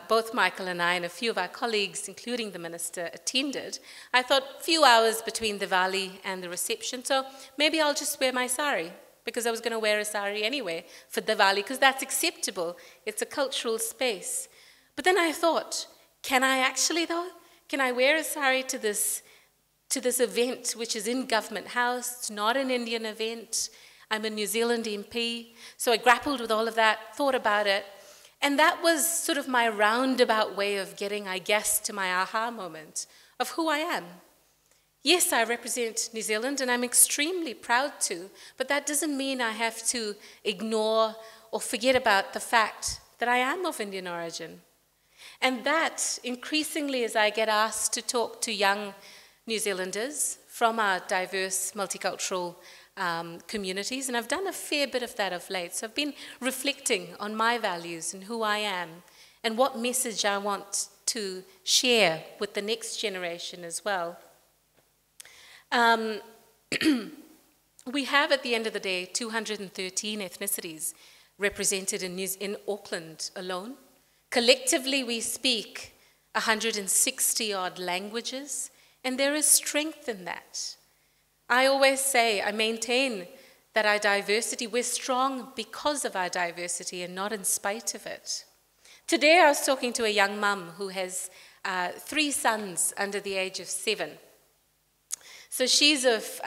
both Michael and I and a few of our colleagues, including the minister, attended, I thought a few hours between Diwali and the reception, so maybe I'll just wear my sari, because I was going to wear a sari anyway for Diwali, because that's acceptable. It's a cultural space. But then I thought, can I actually though? Can I wear a sari to this event, which is in Government House? It's not an Indian event. I'm a New Zealand MP, so I grappled with all of that, thought about it, and that was sort of my roundabout way of getting, I guess, to my aha moment of who I am. Yes, I represent New Zealand, and I'm extremely proud to, but that doesn't mean I have to ignore or forget about the fact that I am of Indian origin. And that, increasingly, as I get asked to talk to young New Zealanders from our diverse, multicultural communities, and I've done a fair bit of that of late. So I've been reflecting on my values and who I am and what message I want to share with the next generation as well. We have, at the end of the day, 213 ethnicities represented in Auckland alone. Collectively, we speak 160-odd languages, and there is strength in that. I always say, I maintain that our diversity, we're strong because of our diversity and not in spite of it. Today I was talking to a young mum who has 3 sons under the age of 7. So she's of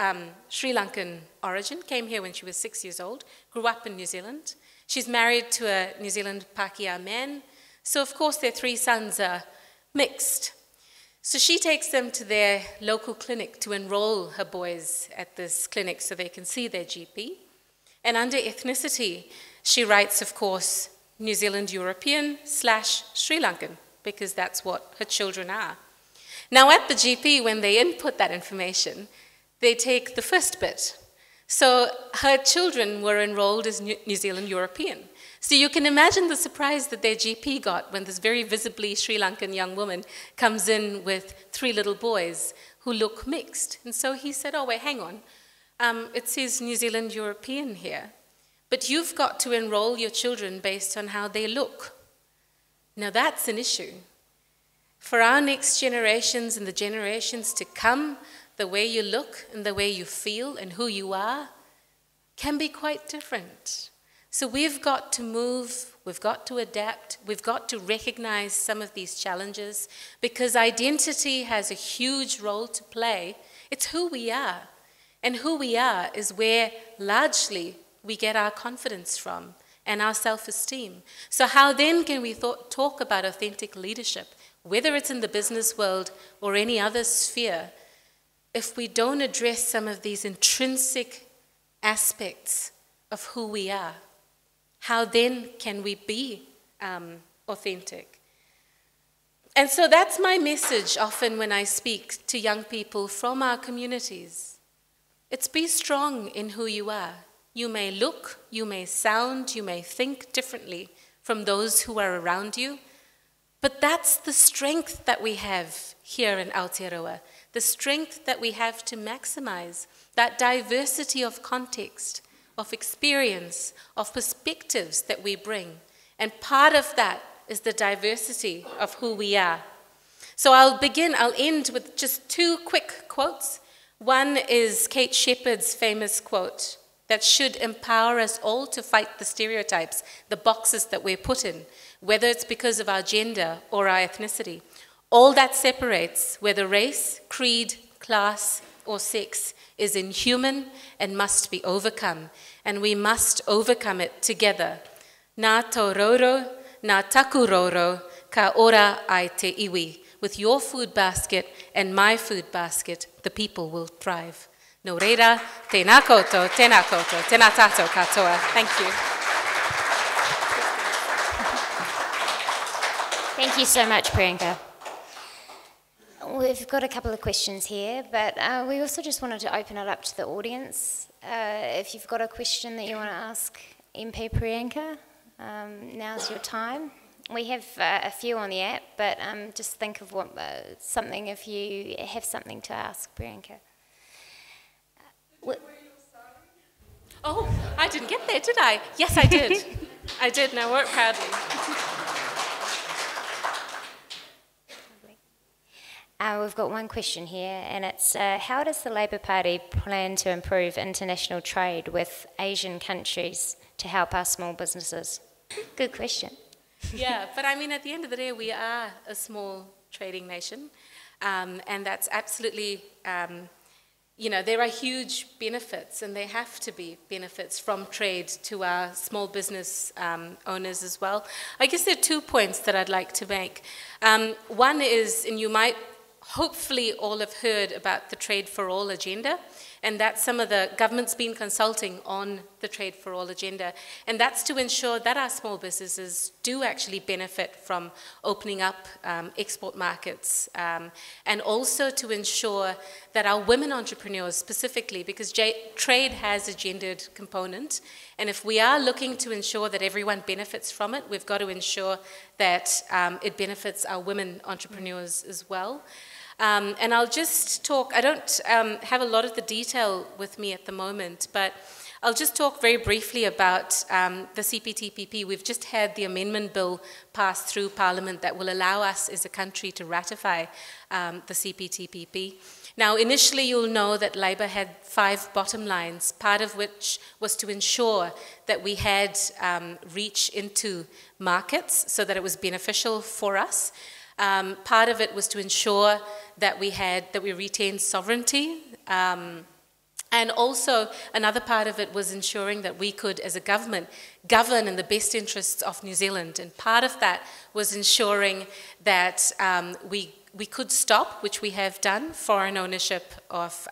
Sri Lankan origin, came here when she was 6 years old, grew up in New Zealand. She's married to a New Zealand Pākehā man, so of course their 3 sons are mixed. So she takes them to their local clinic to enroll her boys at this clinic so they can see their GP. And under ethnicity, she writes, of course, New Zealand European / Sri Lankan, because that's what her children are. Now at the GP, when they input that information, they take the first bit. So her children were enrolled as New Zealand European. So you can imagine the surprise that their GP got when this very visibly Sri Lankan young woman comes in with 3 little boys who look mixed. And so he said, oh, wait, hang on. It says New Zealand European here, but you've got to enroll your children based on how they look. Now that's an issue. For our next generations and the generations to come, the way you look and the way you feel and who you are can be quite different. So we've got to move, we've got to adapt, we've got to recognize some of these challenges, because identity has a huge role to play. It's who we are, and who we are is where largely we get our confidence from and our self-esteem. So how then can we talk about authentic leadership, whether it's in the business world or any other sphere, if we don't address some of these intrinsic aspects of who we are? How then can we be authentic? And so that's my message often when I speak to young people from our communities. It's be strong in who you are. You may look, you may sound, you may think differently from those who are around you, but that's the strength that we have here in Aotearoa, the strength that we have to maximize that diversity of context, of experience, of perspectives that we bring. And part of that is the diversity of who we are. So I'll end with just two quick quotes. One is Kate Shepherd's famous quote that should empower us all to fight the stereotypes, the boxes that we're put in, whether it's because of our gender or our ethnicity. All that separates, whether race, creed, class, or sex, is inhuman and must be overcome. And we must overcome it together. Nā tauroro, nā takuroro, ka ora ai te iwi. With your food basket and my food basket, the people will thrive. No reira, tēnā koutou, tēnā tātou katoa. Thank you. Thank you so much, Priyanka. We've got a couple of questions here, but we also just wanted to open it up to the audience. If you've got a question that you want to ask MP Priyanka, now's your time. We have a few on the app, but just think of something if you have something to ask Priyanka. Oh, I didn't get there, did I? Yes, I did. I did, and I worked proudly. We've got one question here, and it's how does the Labour Party plan to improve international trade with Asian countries to help our small businesses? Good question. Yeah, but I mean, at the end of the day, we are a small trading nation, and that's absolutely, there are huge benefits, and there have to be benefits from trade to our small business owners as well. I guess there are 2 points that I'd like to make. One is, and you might hopefully all have heard about the Trade for All agenda, and that some of the government's been consulting on the Trade for All agenda, and that's to ensure that our small businesses do actually benefit from opening up export markets, and also to ensure that our women entrepreneurs specifically, because trade has a gendered component, and if we are looking to ensure that everyone benefits from it, we've got to ensure that it benefits our women entrepreneurs as well. And I'll just talk, I don't have a lot of the detail with me at the moment, but I'll just talk very briefly about the CPTPP. We've just had the amendment bill passed through Parliament that will allow us as a country to ratify the CPTPP. Now, initially you'll know that Labour had 5 bottom lines, part of which was to ensure that we had reach into markets so that it was beneficial for us. Part of it was to ensure that we retained sovereignty, and also another part of it was ensuring that we could, as a government, govern in the best interests of New Zealand. And part of that was ensuring that we could stop, which we have done, foreign ownership of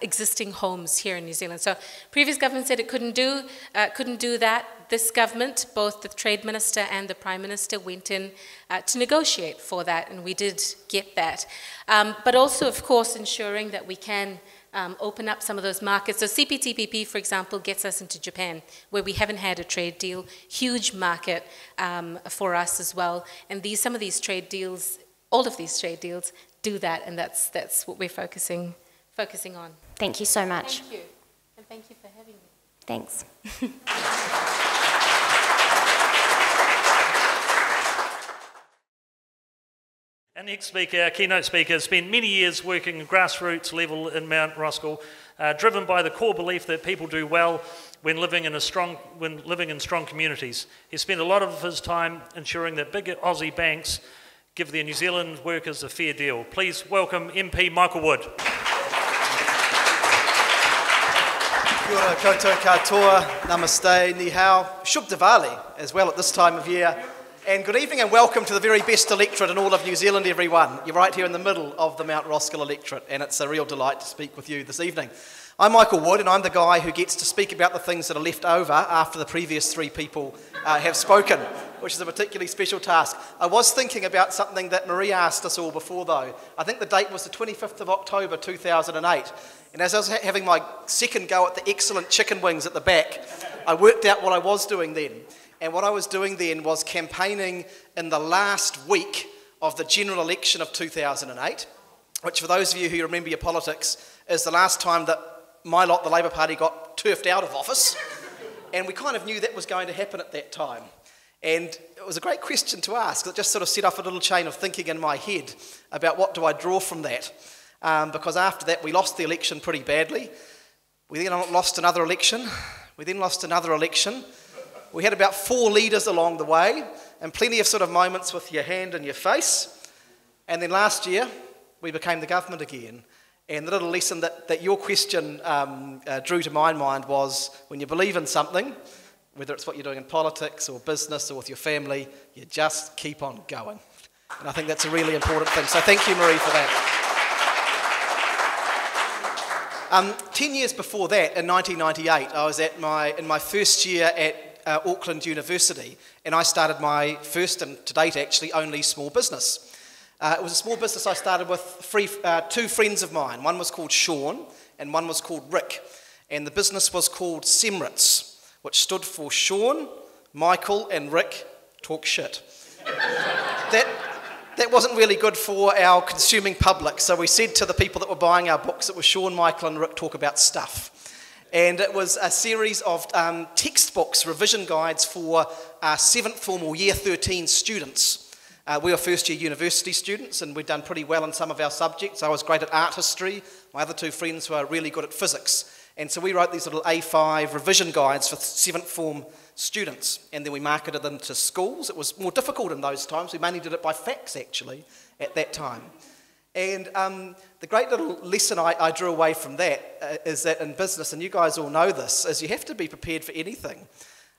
existing homes here in New Zealand. So previous government said it couldn't do that. This government, both the Trade Minister and the Prime Minister, went in to negotiate for that, and we did get that. But also, of course, ensuring that we can open up some of those markets. So CPTPP, for example, gets us into Japan, where we haven't had a trade deal. Huge market for us as well. And some of these trade deals, all of these trade deals, do that, and that's what we're focusing on. Thank you so much. Thank you, and thank you for having me. Thanks. Our next speaker, our keynote speaker, spent many years working at grassroots level in Mount Roskill, driven by the core belief that people do well when living in strong communities. He spent a lot of his time ensuring that big Aussie banks give their New Zealand workers a fair deal. Please welcome MP Michael Wood. Kia ora koutou katoa, namaste, ni hao, shub Diwali as well at this time of year. And good evening and welcome to the very best electorate in all of New Zealand, everyone. You're right here in the middle of the Mount Roskill electorate, and it's a real delight to speak with you this evening. I'm Michael Wood, and I'm the guy who gets to speak about the things that are left over after the previous 3 people have spoken, which is a particularly special task. I was thinking about something that Marie asked us all before, though. I think the date was the 25th of October 2008, and as I was having my second go at the excellent chicken wings at the back, I worked out what I was doing then. And what I was doing then was campaigning in the last week of the general election of 2008, which for those of you who remember your politics, is the last time that my lot, the Labour Party, got turfed out of office. And we kind of knew that was going to happen at that time. And it was a great question to ask. It just sort of set off a little chain of thinking in my head about what do I draw from that. Because after that, we lost the election pretty badly. We then lost another election. We then lost another election. We had about 4 leaders along the way, and plenty of sort of moments with your hand in your face. And then last year, we became the government again. And the little lesson that your question drew to my mind was, when you believe in something, whether it's what you're doing in politics or business or with your family, you just keep on going. And I think that's a really important thing. So thank you, Marie, for that. 10 years before that, in 1998, I was in my first year at Auckland University, and I started my first, and to date actually, only small business. It was a small business I started with 2 friends of mine. One was called Sean, and one was called Rick. And the business was called Semrits, which stood for Sean, Michael, and Rick Talk Shit. That wasn't really good for our consuming public, so we said to the people that were buying our books, it was Sean, Michael, and Rick Talk About Stuff. And it was a series of textbooks, revision guides for 7th form or year 13 students. We were first year university students, and we'd done pretty well in some of our subjects. I was great at art history. My other 2 friends were really good at physics. And so we wrote these little A5 revision guides for 7th form students, and then we marketed them to schools. It was more difficult in those times. We mainly did it by fax, actually, at that time. And the great little lesson I drew away from that is that in business, and you guys all know this, is you have to be prepared for anything.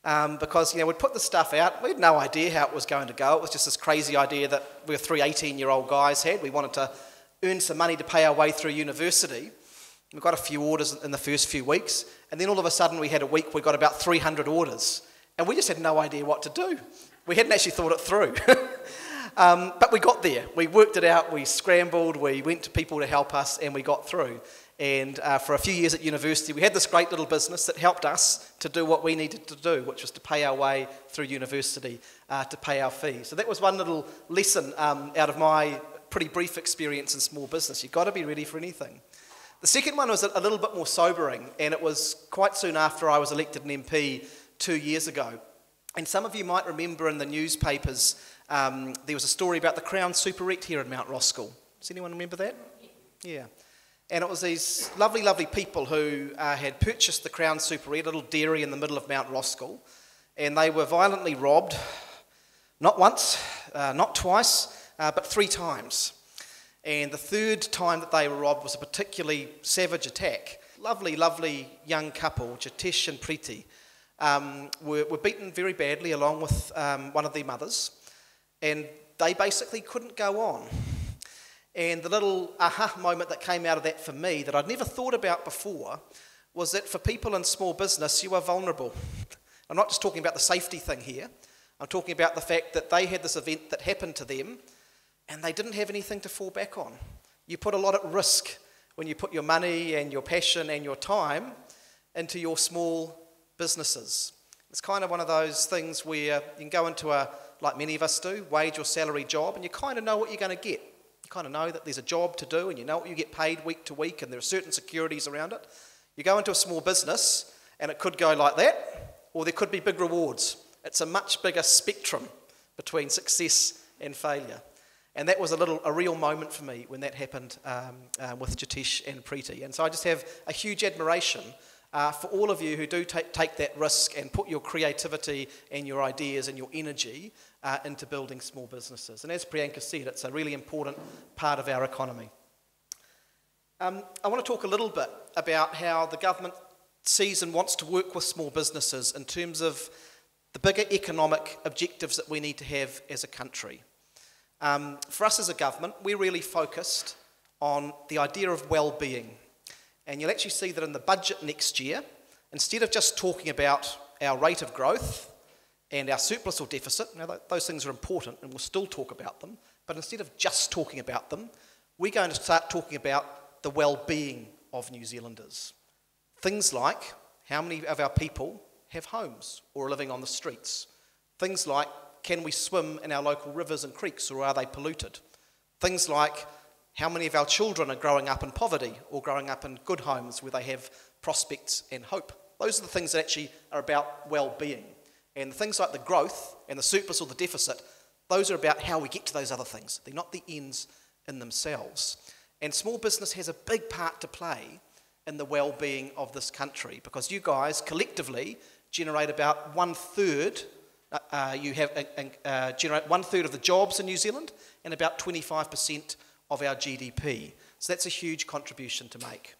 Because, we'd put the stuff out. We had no idea how it was going to go. It was just this crazy idea that we were 3 18-year-old guys had. We wanted to earn some money to pay our way through university. We got a few orders in the first few weeks, and then all of a sudden we had a week we got about 300 orders, and we just had no idea what to do. We hadn't actually thought it through. But we got there. We worked it out, we scrambled, we went to people to help us, and we got through. And for a few years at university, we had this great little business that helped us to do what we needed to do, which was to pay our way through university, to pay our fees. So that was one little lesson out of my pretty brief experience in small business. You've got to be ready for anything. The second one was a little bit more sobering, and it was quite soon after I was elected an MP 2 years ago. And some of you might remember in the newspapers, there was a story about the Crown Superette here in Mount Roskill. Does anyone remember that? Yeah. And it was these lovely, lovely people who had purchased the Crown Superette, a little dairy in the middle of Mount Roskill, and they were violently robbed, not once, not twice, but 3 times. And the 3rd time that they were robbed was a particularly savage attack. Lovely, lovely young couple, Jitesh and Preeti, were beaten very badly along with one of their mothers, and they basically couldn't go on. And the little aha moment that came out of that for me that I'd never thought about before was that for people in small business, you are vulnerable. I'm not just talking about the safety thing here. I'm talking about the fact that they had this event that happened to them, and they didn't have anything to fall back on. You put a lot at risk when you put your money and your passion and your time into your small businesses. It's kind of one of those things where you can go into like many of us do, wage or salary job, and you kind of know what you're going to get. You kind of know that there's a job to do, and you know what you get paid week to week, and there are certain securities around it. You go into a small business, and it could go like that, or there could be big rewards. It's a much bigger spectrum between success and failure. And that was a real moment for me when that happened with Jitesh and Preeti. And so I just have a huge admiration for all of you who do take that risk and put your creativity and your ideas and your energy into building small businesses. And as Priyanka said, it's a really important part of our economy. I want to talk a little bit about how the government sees and wants to work with small businesses in terms of the bigger economic objectives that we need to have as a country. For us as a government, we're really focused on the idea of well-being. And you'll actually see that in the budget next year, instead of just talking about our rate of growth and our surplus or deficit, now those things are important and we'll still talk about them, but instead of just talking about them, we're going to start talking about the well-being of New Zealanders. Things like how many of our people have homes or are living on the streets. Things like, can we swim in our local rivers and creeks, or are they polluted? Things like, how many of our children are growing up in poverty or growing up in good homes where they have prospects and hope? Those are the things that actually are about well-being. And the things like the growth and the surplus or the deficit, those are about how we get to those other things. They're not the ends in themselves. And small business has a big part to play in the well-being of this country, because you guys collectively generate about one-third, generate one-third of the jobs in New Zealand and about 25% of our GDP. So that's a huge contribution to make.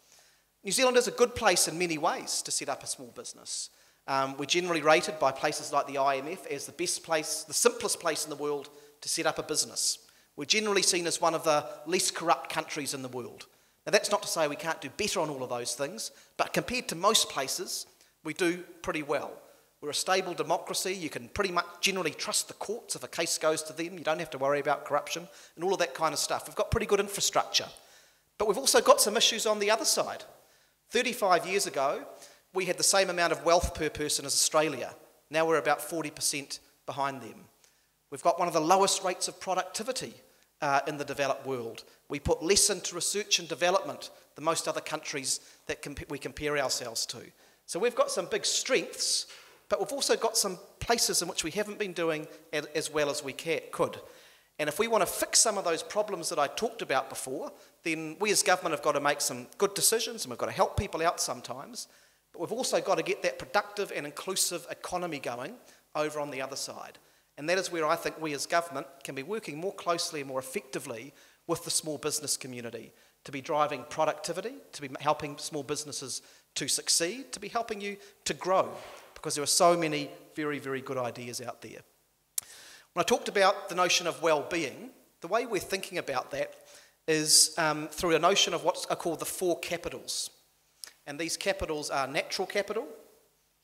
New Zealand is a good place in many ways to set up a small business. We're generally rated by places like the IMF as the best place, the simplest place in the world to set up a business. We're generally seen as one of the least corrupt countries in the world. Now, that's not to say we can't do better on all of those things, but compared to most places, we do pretty well. We're a stable democracy. You can pretty much generally trust the courts if a case goes to them. You don't have to worry about corruption and all of that kind of stuff. We've got pretty good infrastructure. But we've also got some issues on the other side. 35 years ago, we had the same amount of wealth per person as Australia. Now we're about 40% behind them. We've got one of the lowest rates of productivity in the developed world. We put less into research and development than most other countries that we compare ourselves to. So we've got some big strengths, but we've also got some places in which we haven't been doing as well as we could. And if we want to fix some of those problems that I talked about before, then we as government have got to make some good decisions, and we've got to help people out sometimes. But we've also got to get that productive and inclusive economy going over on the other side. And that is where I think we as government can be working more closely and more effectively with the small business community, to be driving productivity, to be helping small businesses to succeed, to be helping you to grow, because there are so many very, very good ideas out there. When I talked about the notion of well-being, the way we're thinking about that is through a notion of what are called the 4 capitals. And these capitals are natural capital,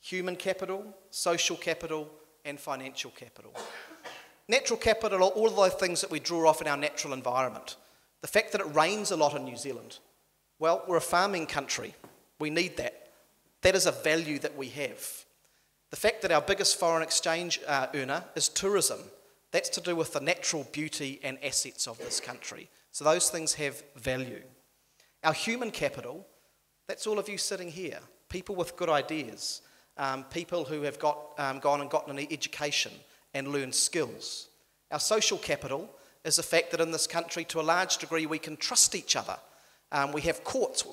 human capital, social capital, and financial capital. Natural capital are all of those things that we draw off in our natural environment. The fact that it rains a lot in New Zealand. Well, we're a farming country. We need that. That is a value that we have. The fact that our biggest foreign exchange earner is tourism. That's to do with the natural beauty and assets of this country. So those things have value. Our human capital, that's all of you sitting here. People with good ideas. People who have gone and gotten an education and learned skills. Our social capital is the fact that in this country, to a large degree, we can trust each other. We have courts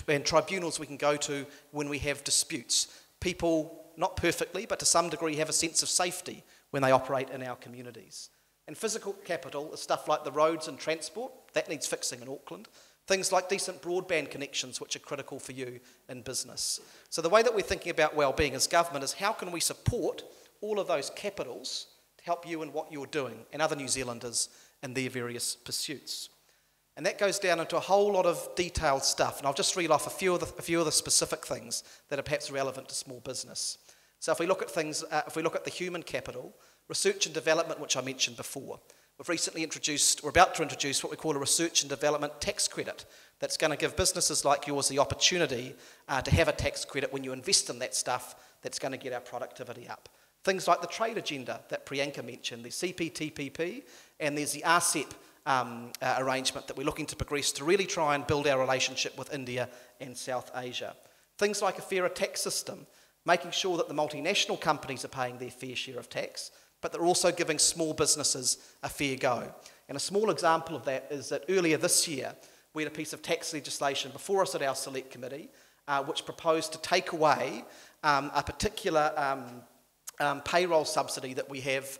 and tribunals we can go to when we have disputes. People, not perfectly, but to some degree, have a sense of safety when they operate in our communities. And physical capital is stuff like the roads and transport. That needs fixing in Auckland. Things like decent broadband connections, which are critical for you in business. So the way that we're thinking about well-being as government is how can we support all of those capitals to help you in what you're doing and other New Zealanders in their various pursuits. And that goes down into a whole lot of detailed stuff. And I'll just reel off a few of the specific things that are perhaps relevant to small business. So if we look at things, if we look at the human capital, research and development, which I mentioned before, we've recently introduced, we're about to introduce what we call a research and development tax credit that's going to give businesses like yours the opportunity to have a tax credit when you invest in that stuff that's going to get our productivity up. Things like the trade agenda that Priyanka mentioned, the CPTPP, and there's the RCEP arrangement that we're looking to progress to really try and build our relationship with India and South Asia. Things like a fairer tax system, making sure that the multinational companies are paying their fair share of tax, but they're also giving small businesses a fair go. And a small example of that is that earlier this year, we had a piece of tax legislation before us at our select committee, which proposed to take away a particular payroll subsidy that we have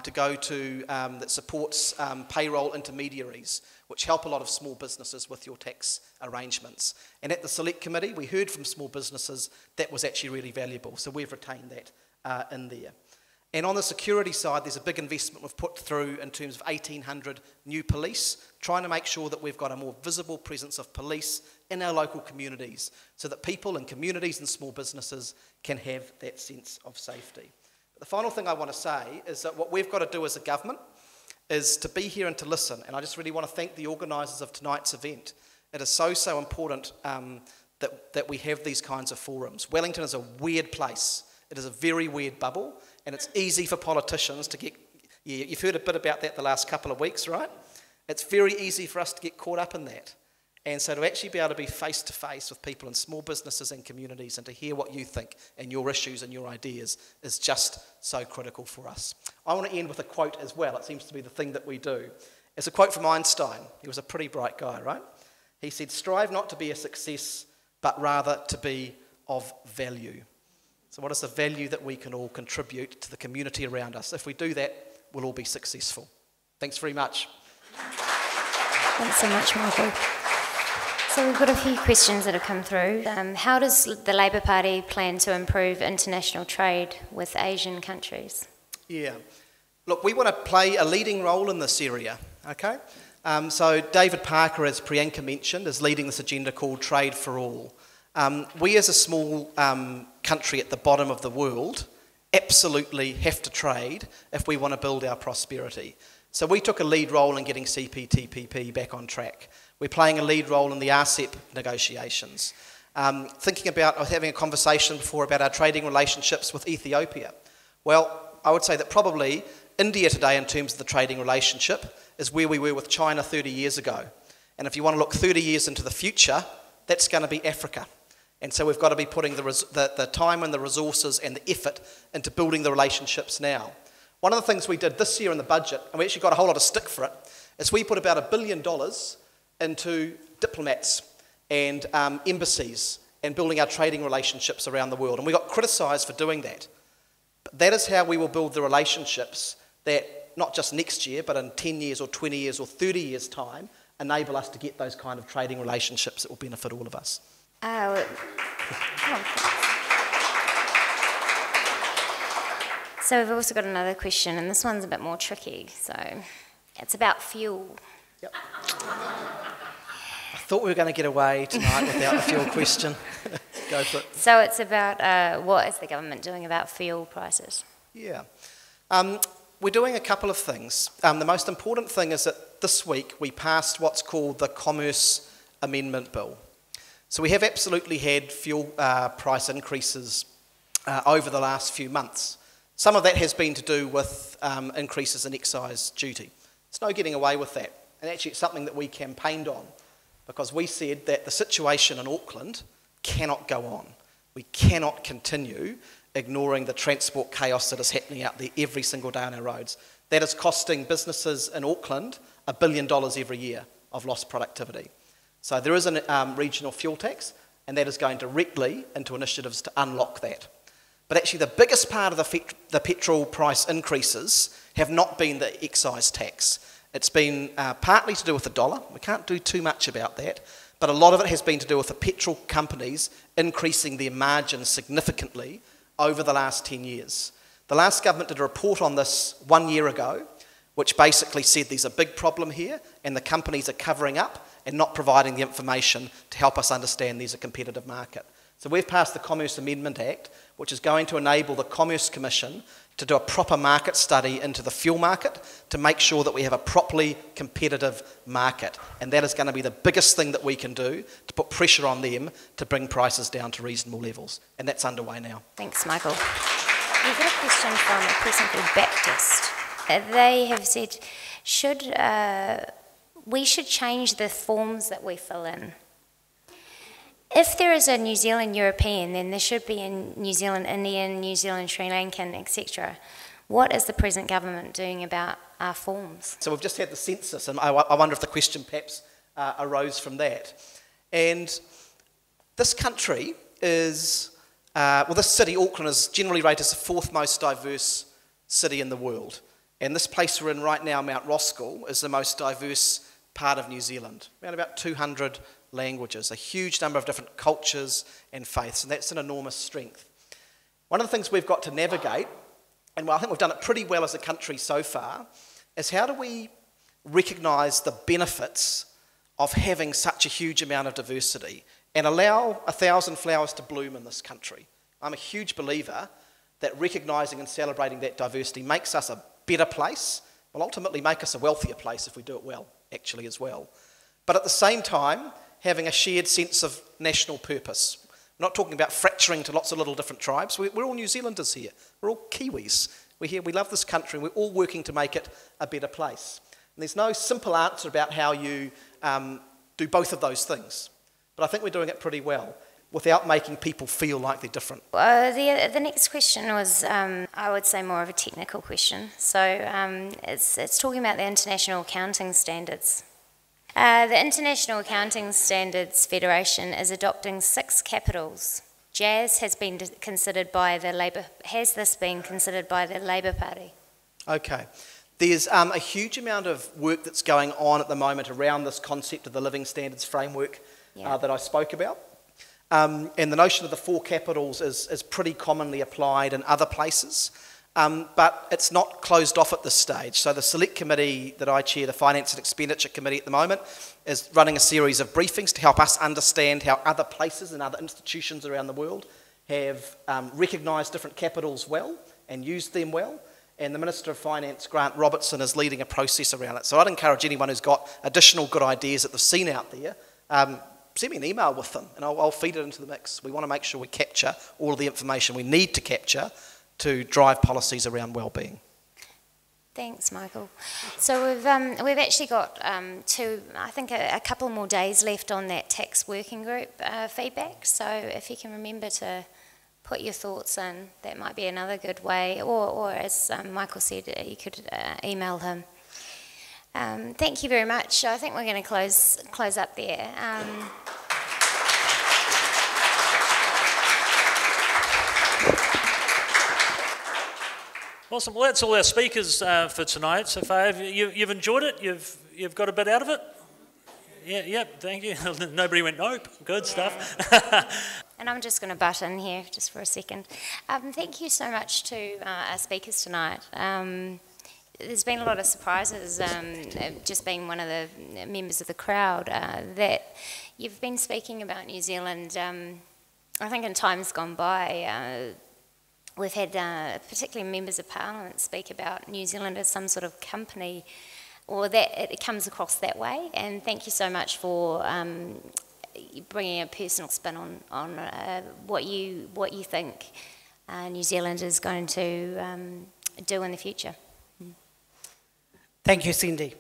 to go to that supports payroll intermediaries, which help a lot of small businesses with your tax arrangements. And at the select committee, we heard from small businesses that was actually really valuable, so we've retained that in there. And on the security side, there's a big investment we've put through in terms of 1,800 new police, trying to make sure that we've got a more visible presence of police in our local communities so that people and communities and small businesses can have that sense of safety. But the final thing I want to say is that what we've got to do as a government is to be here and to listen. And I just really want to thank the organisers of tonight's event. It is so important that we have these kinds of forums. Wellington is a weird place. It is a very weird bubble, and it's easy for politicians to get, you've heard a bit about that the last couple of weeks, right? It's very easy for us to get caught up in that. And so to actually be able to be face to face with people in small businesses and communities and to hear what you think and your issues and your ideas is just so critical for us. I want to end with a quote as well. It seems to be the thing that we do. It's a quote from Einstein. He was a pretty bright guy, right? He said, "Strive not to be a success, but rather to be of value." So what is the value that we can all contribute to the community around us? If we do that, we'll all be successful. Thanks very much. Thanks so much, Michael. So we've got a few questions that have come through. How does the Labour Party plan to improve international trade with Asian countries? Yeah. Look, we want to play a leading role in this area, okay? So David Parker, as Priyanka mentioned, is leading this agenda called Trade for All. We as a small country at the bottom of the world absolutely have to trade if we want to build our prosperity. So we took a lead role in getting CPTPP back on track. We're playing a lead role in the RCEP negotiations. I was having a conversation before about our trading relationships with Ethiopia. Well, I would say that probably India today, in terms of the trading relationship, is where we were with China 30 years ago. And if you want to look 30 years into the future, that's going to be Africa. And so we've got to be putting the time and the resources and the effort into building the relationships now. One of the things we did this year in the budget, and we actually got a whole lot of stick for it, is we put about $1 billion into diplomats and embassies and building our trading relationships around the world. And we got criticised for doing that. But that is how we will build the relationships that, not just next year, but in 10 years or 20 years or 30 years' time, enable us to get those kind of trading relationships that will benefit all of us. So we've also got another question, and this one's a bit more tricky. So it's about fuel. Yep. I thought we were going to get away tonight without the fuel question. Go for it. So it's about what is the government doing about fuel prices? Yeah. We're doing a couple of things. The most important thing is that this week we passed what's called the Commerce Amendment Bill. So we have absolutely had fuel price increases over the last few months. Some of that has been to do with increases in excise duty. There's no getting away with that. And actually it's something that we campaigned on because we said that the situation in Auckland cannot go on. We cannot continue ignoring the transport chaos that is happening out there every single day on our roads. That is costing businesses in Auckland $1 billion every year of lost productivity. So there is a regional fuel tax, and that is going directly into initiatives to unlock that. But actually the biggest part of the petrol price increases have not been the excise tax. It's been partly to do with the dollar. We can't do too much about that. But a lot of it has been to do with the petrol companies increasing their margins significantly over the last 10 years. The last government did a report on this 1 year ago, which basically said there's a big problem here and the companies are covering up and not providing the information to help us understand there's a competitive market. So we've passed the Commerce Amendment Act, which is going to enable the Commerce Commission to do a proper market study into the fuel market to make sure that we have a properly competitive market. And that is going to be the biggest thing that we can do to put pressure on them to bring prices down to reasonable levels. And that's underway now. Thanks, Michael. We've got a question from a person called Baptist. They have said, we should change the forms that we fill in. If there is a New Zealand European, then there should be a New Zealand Indian, New Zealand Sri Lankan, etc. What is the present government doing about our forms? So we've just had the census, and I wonder if the question perhaps arose from that. And this country is, this city, Auckland, is generally rated as the fourth most diverse city in the world. And this place we're in right now, Mount Roskill, is the most diverse part of New Zealand, around about 200 languages, a huge number of different cultures and faiths, and that's an enormous strength. One of the things we've got to navigate, and I think we've done it pretty well as a country so far, is how do we recognise the benefits of having such a huge amount of diversity and allow 1,000 flowers to bloom in this country. I'm a huge believer that recognising and celebrating that diversity makes us a better place, will ultimately make us a wealthier place if we do it well, actually, as well. But at the same time, having a shared sense of national purpose. We're not talking about fracturing to lots of little different tribes. We're all New Zealanders here. We're all Kiwis. We're here, we love this country, and we're all working to make it a better place. And there's no simple answer about how you do both of those things. But I think we're doing it pretty well without making people feel like they're different. The next question was, I would say, more of a technical question. So it's talking about the International Accounting Standards. The International Accounting Standards Federation is adopting 6 capitals. JAS has been considered by the Labour. Has this been considered by the Labour Party? Okay. There's a huge amount of work that's going on at the moment around this concept of the Living Standards Framework that I spoke about. And the notion of the 4 capitals is pretty commonly applied in other places, but it's not closed off at this stage. So the select committee that I chair, the Finance and Expenditure Committee at the moment, is running a series of briefings to help us understand how other places and other institutions around the world have recognised different capitals well and used them well. And the Minister of Finance, Grant Robertson, is leading a process around it. So I'd encourage anyone who's got additional good ideas that they've seen out there, send me an email with them and I'll feed it into the mix. We want to make sure we capture all of the information we need to capture to drive policies around wellbeing. Thanks, Michael. So we've actually got a couple more days left on that tax working group feedback. So if you can remember to put your thoughts in, that might be another good way. Or as Michael said, you could email him. Thank you very much. I think we're going to close up there. Awesome. Well, that's all our speakers for tonight so far. You've enjoyed it? You've got a bit out of it? Yeah, thank you. Nobody went nope. Good stuff. And I'm just going to butt in here just for a second. Thank you so much to our speakers tonight. There's been a lot of surprises, just being one of the members of the crowd, that you've been speaking about New Zealand. I think in times gone by, we've had particularly members of Parliament speak about New Zealand as some sort of company, or that it comes across that way. And thank you so much for bringing a personal spin on what you think New Zealand is going to do in the future. Thank you, Cindy.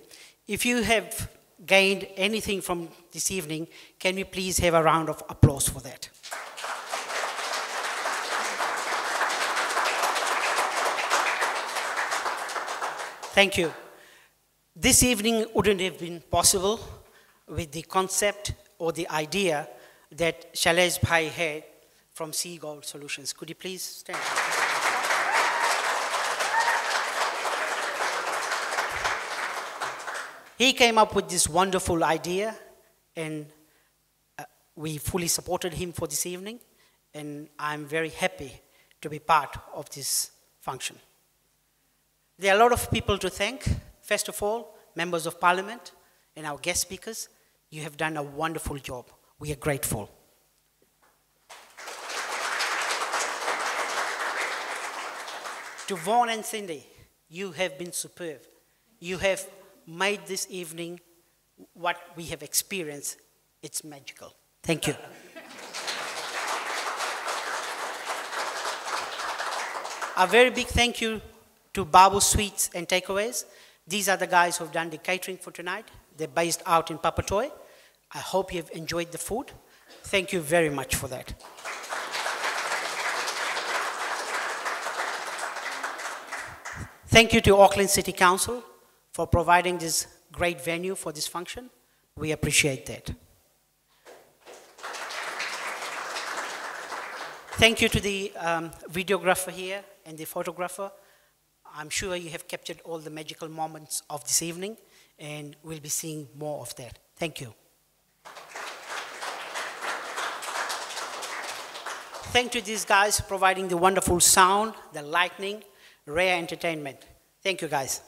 If you have gained anything from this evening, can we please have a round of applause for that? Thank you. This evening wouldn't have been possible with the concept or the idea that Shailesh Bhai had from Seagold Solutions. Could you please stand? He came up with this wonderful idea, and we fully supported him for this evening, and I'm very happy to be part of this function. There are a lot of people to thank. First of all, members of Parliament and our guest speakers. You have done a wonderful job. We are grateful. To Vaughan and Cindy, you have been superb. You have made this evening what we have experienced. It's magical. Thank you. A very big thank you to Babu Sweets and Takeaways. These are the guys who have done the catering for tonight. They're based out in Papatoetoe. I hope you've enjoyed the food. Thank you very much for that. Thank you to Auckland City Council for providing this great venue for this function. We appreciate that. Thank you to the videographer here and the photographer. I'm sure you have captured all the magical moments of this evening, and we'll be seeing more of that. Thank you. Thank you to these guys for providing the wonderful sound, the lighting, rare entertainment. Thank you, guys.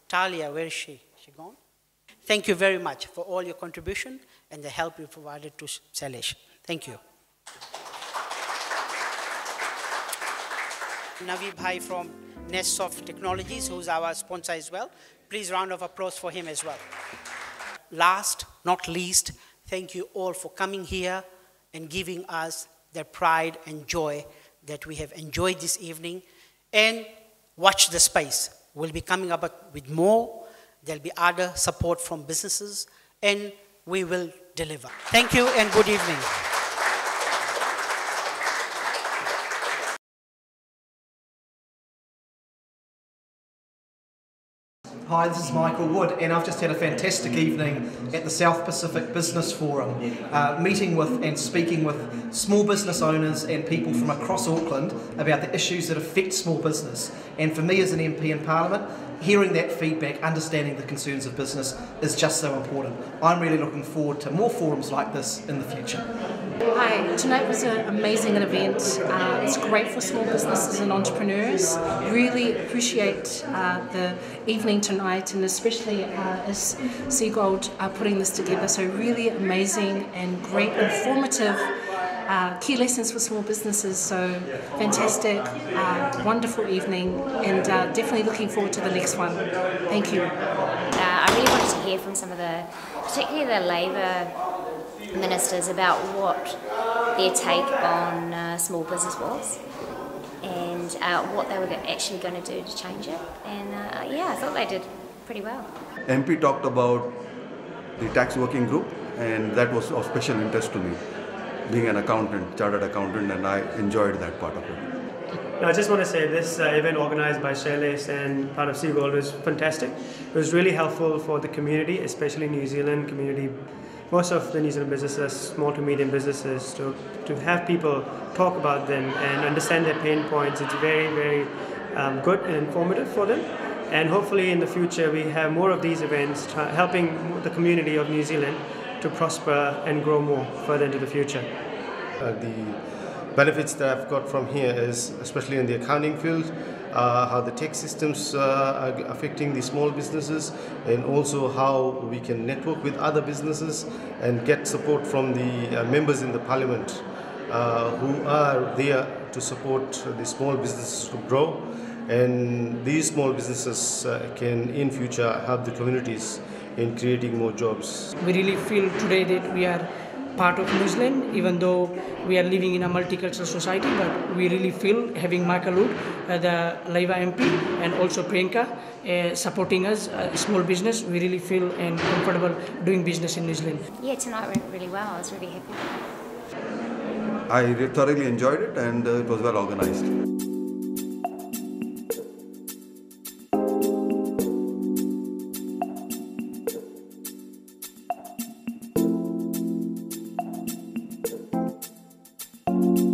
Talia, where is she? Is she gone? Thank you very much for all your contribution and the help you provided to Shailesh. Thank you. Navi Bhai from Nestsoft Technologies, who's our sponsor as well. Please round of applause for him as well. Last, not least, thank you all for coming here and giving us the pride and joy that we have enjoyed this evening. And watch the space. We'll be coming up with more. There'll be other support from businesses, and we will deliver. Thank you and good evening. Hi, this is Michael Wood, and I've just had a fantastic evening at the South Pacific Business Forum, meeting with and speaking with small business owners and people from across Auckland about the issues that affect small business. And for me as an MP in Parliament, hearing that feedback, understanding the concerns of business is just so important. I'm really looking forward to more forums like this in the future. Hi, tonight was an amazing event. It's great for small businesses and entrepreneurs. Really appreciate the evening tonight, and especially as Seagold are putting this together. So really amazing and great, informative key lessons for small businesses. So fantastic, wonderful evening, and definitely looking forward to the next one. Thank you. I really wanted to hear from some of the, particularly the Labour ministers, about what their take on small business was and what they were actually going to do to change it. And yeah, I thought they did pretty well. MP talked about the tax working group, and that was of special interest to me, being an accountant, chartered accountant, and I enjoyed that part of it. I just want to say this event organized by Shailesh and part of Seagold was fantastic. It was really helpful for the community, especially New Zealand community. Most of the New Zealand businesses, small to medium businesses, to have people talk about them and understand their pain points. It's very, very good and informative for them. And hopefully in the future we have more of these events helping the community of New Zealand to prosper and grow more further into the future. The benefits that I've got from here is, especially in the accounting field, how the tax systems are affecting the small businesses, and also how we can network with other businesses and get support from the members in the parliament who are there to support the small businesses to grow. And these small businesses can in future help the communities in creating more jobs. We really feel today that we are part of New Zealand, even though we are living in a multicultural society, but we really feel having Michael Wood, the Labour MP, and also Priyanka supporting us, small business, we really feel and comfortable doing business in New Zealand. Yeah, tonight went really well. I was really happy. I thoroughly enjoyed it, and it was well organized. Thank you.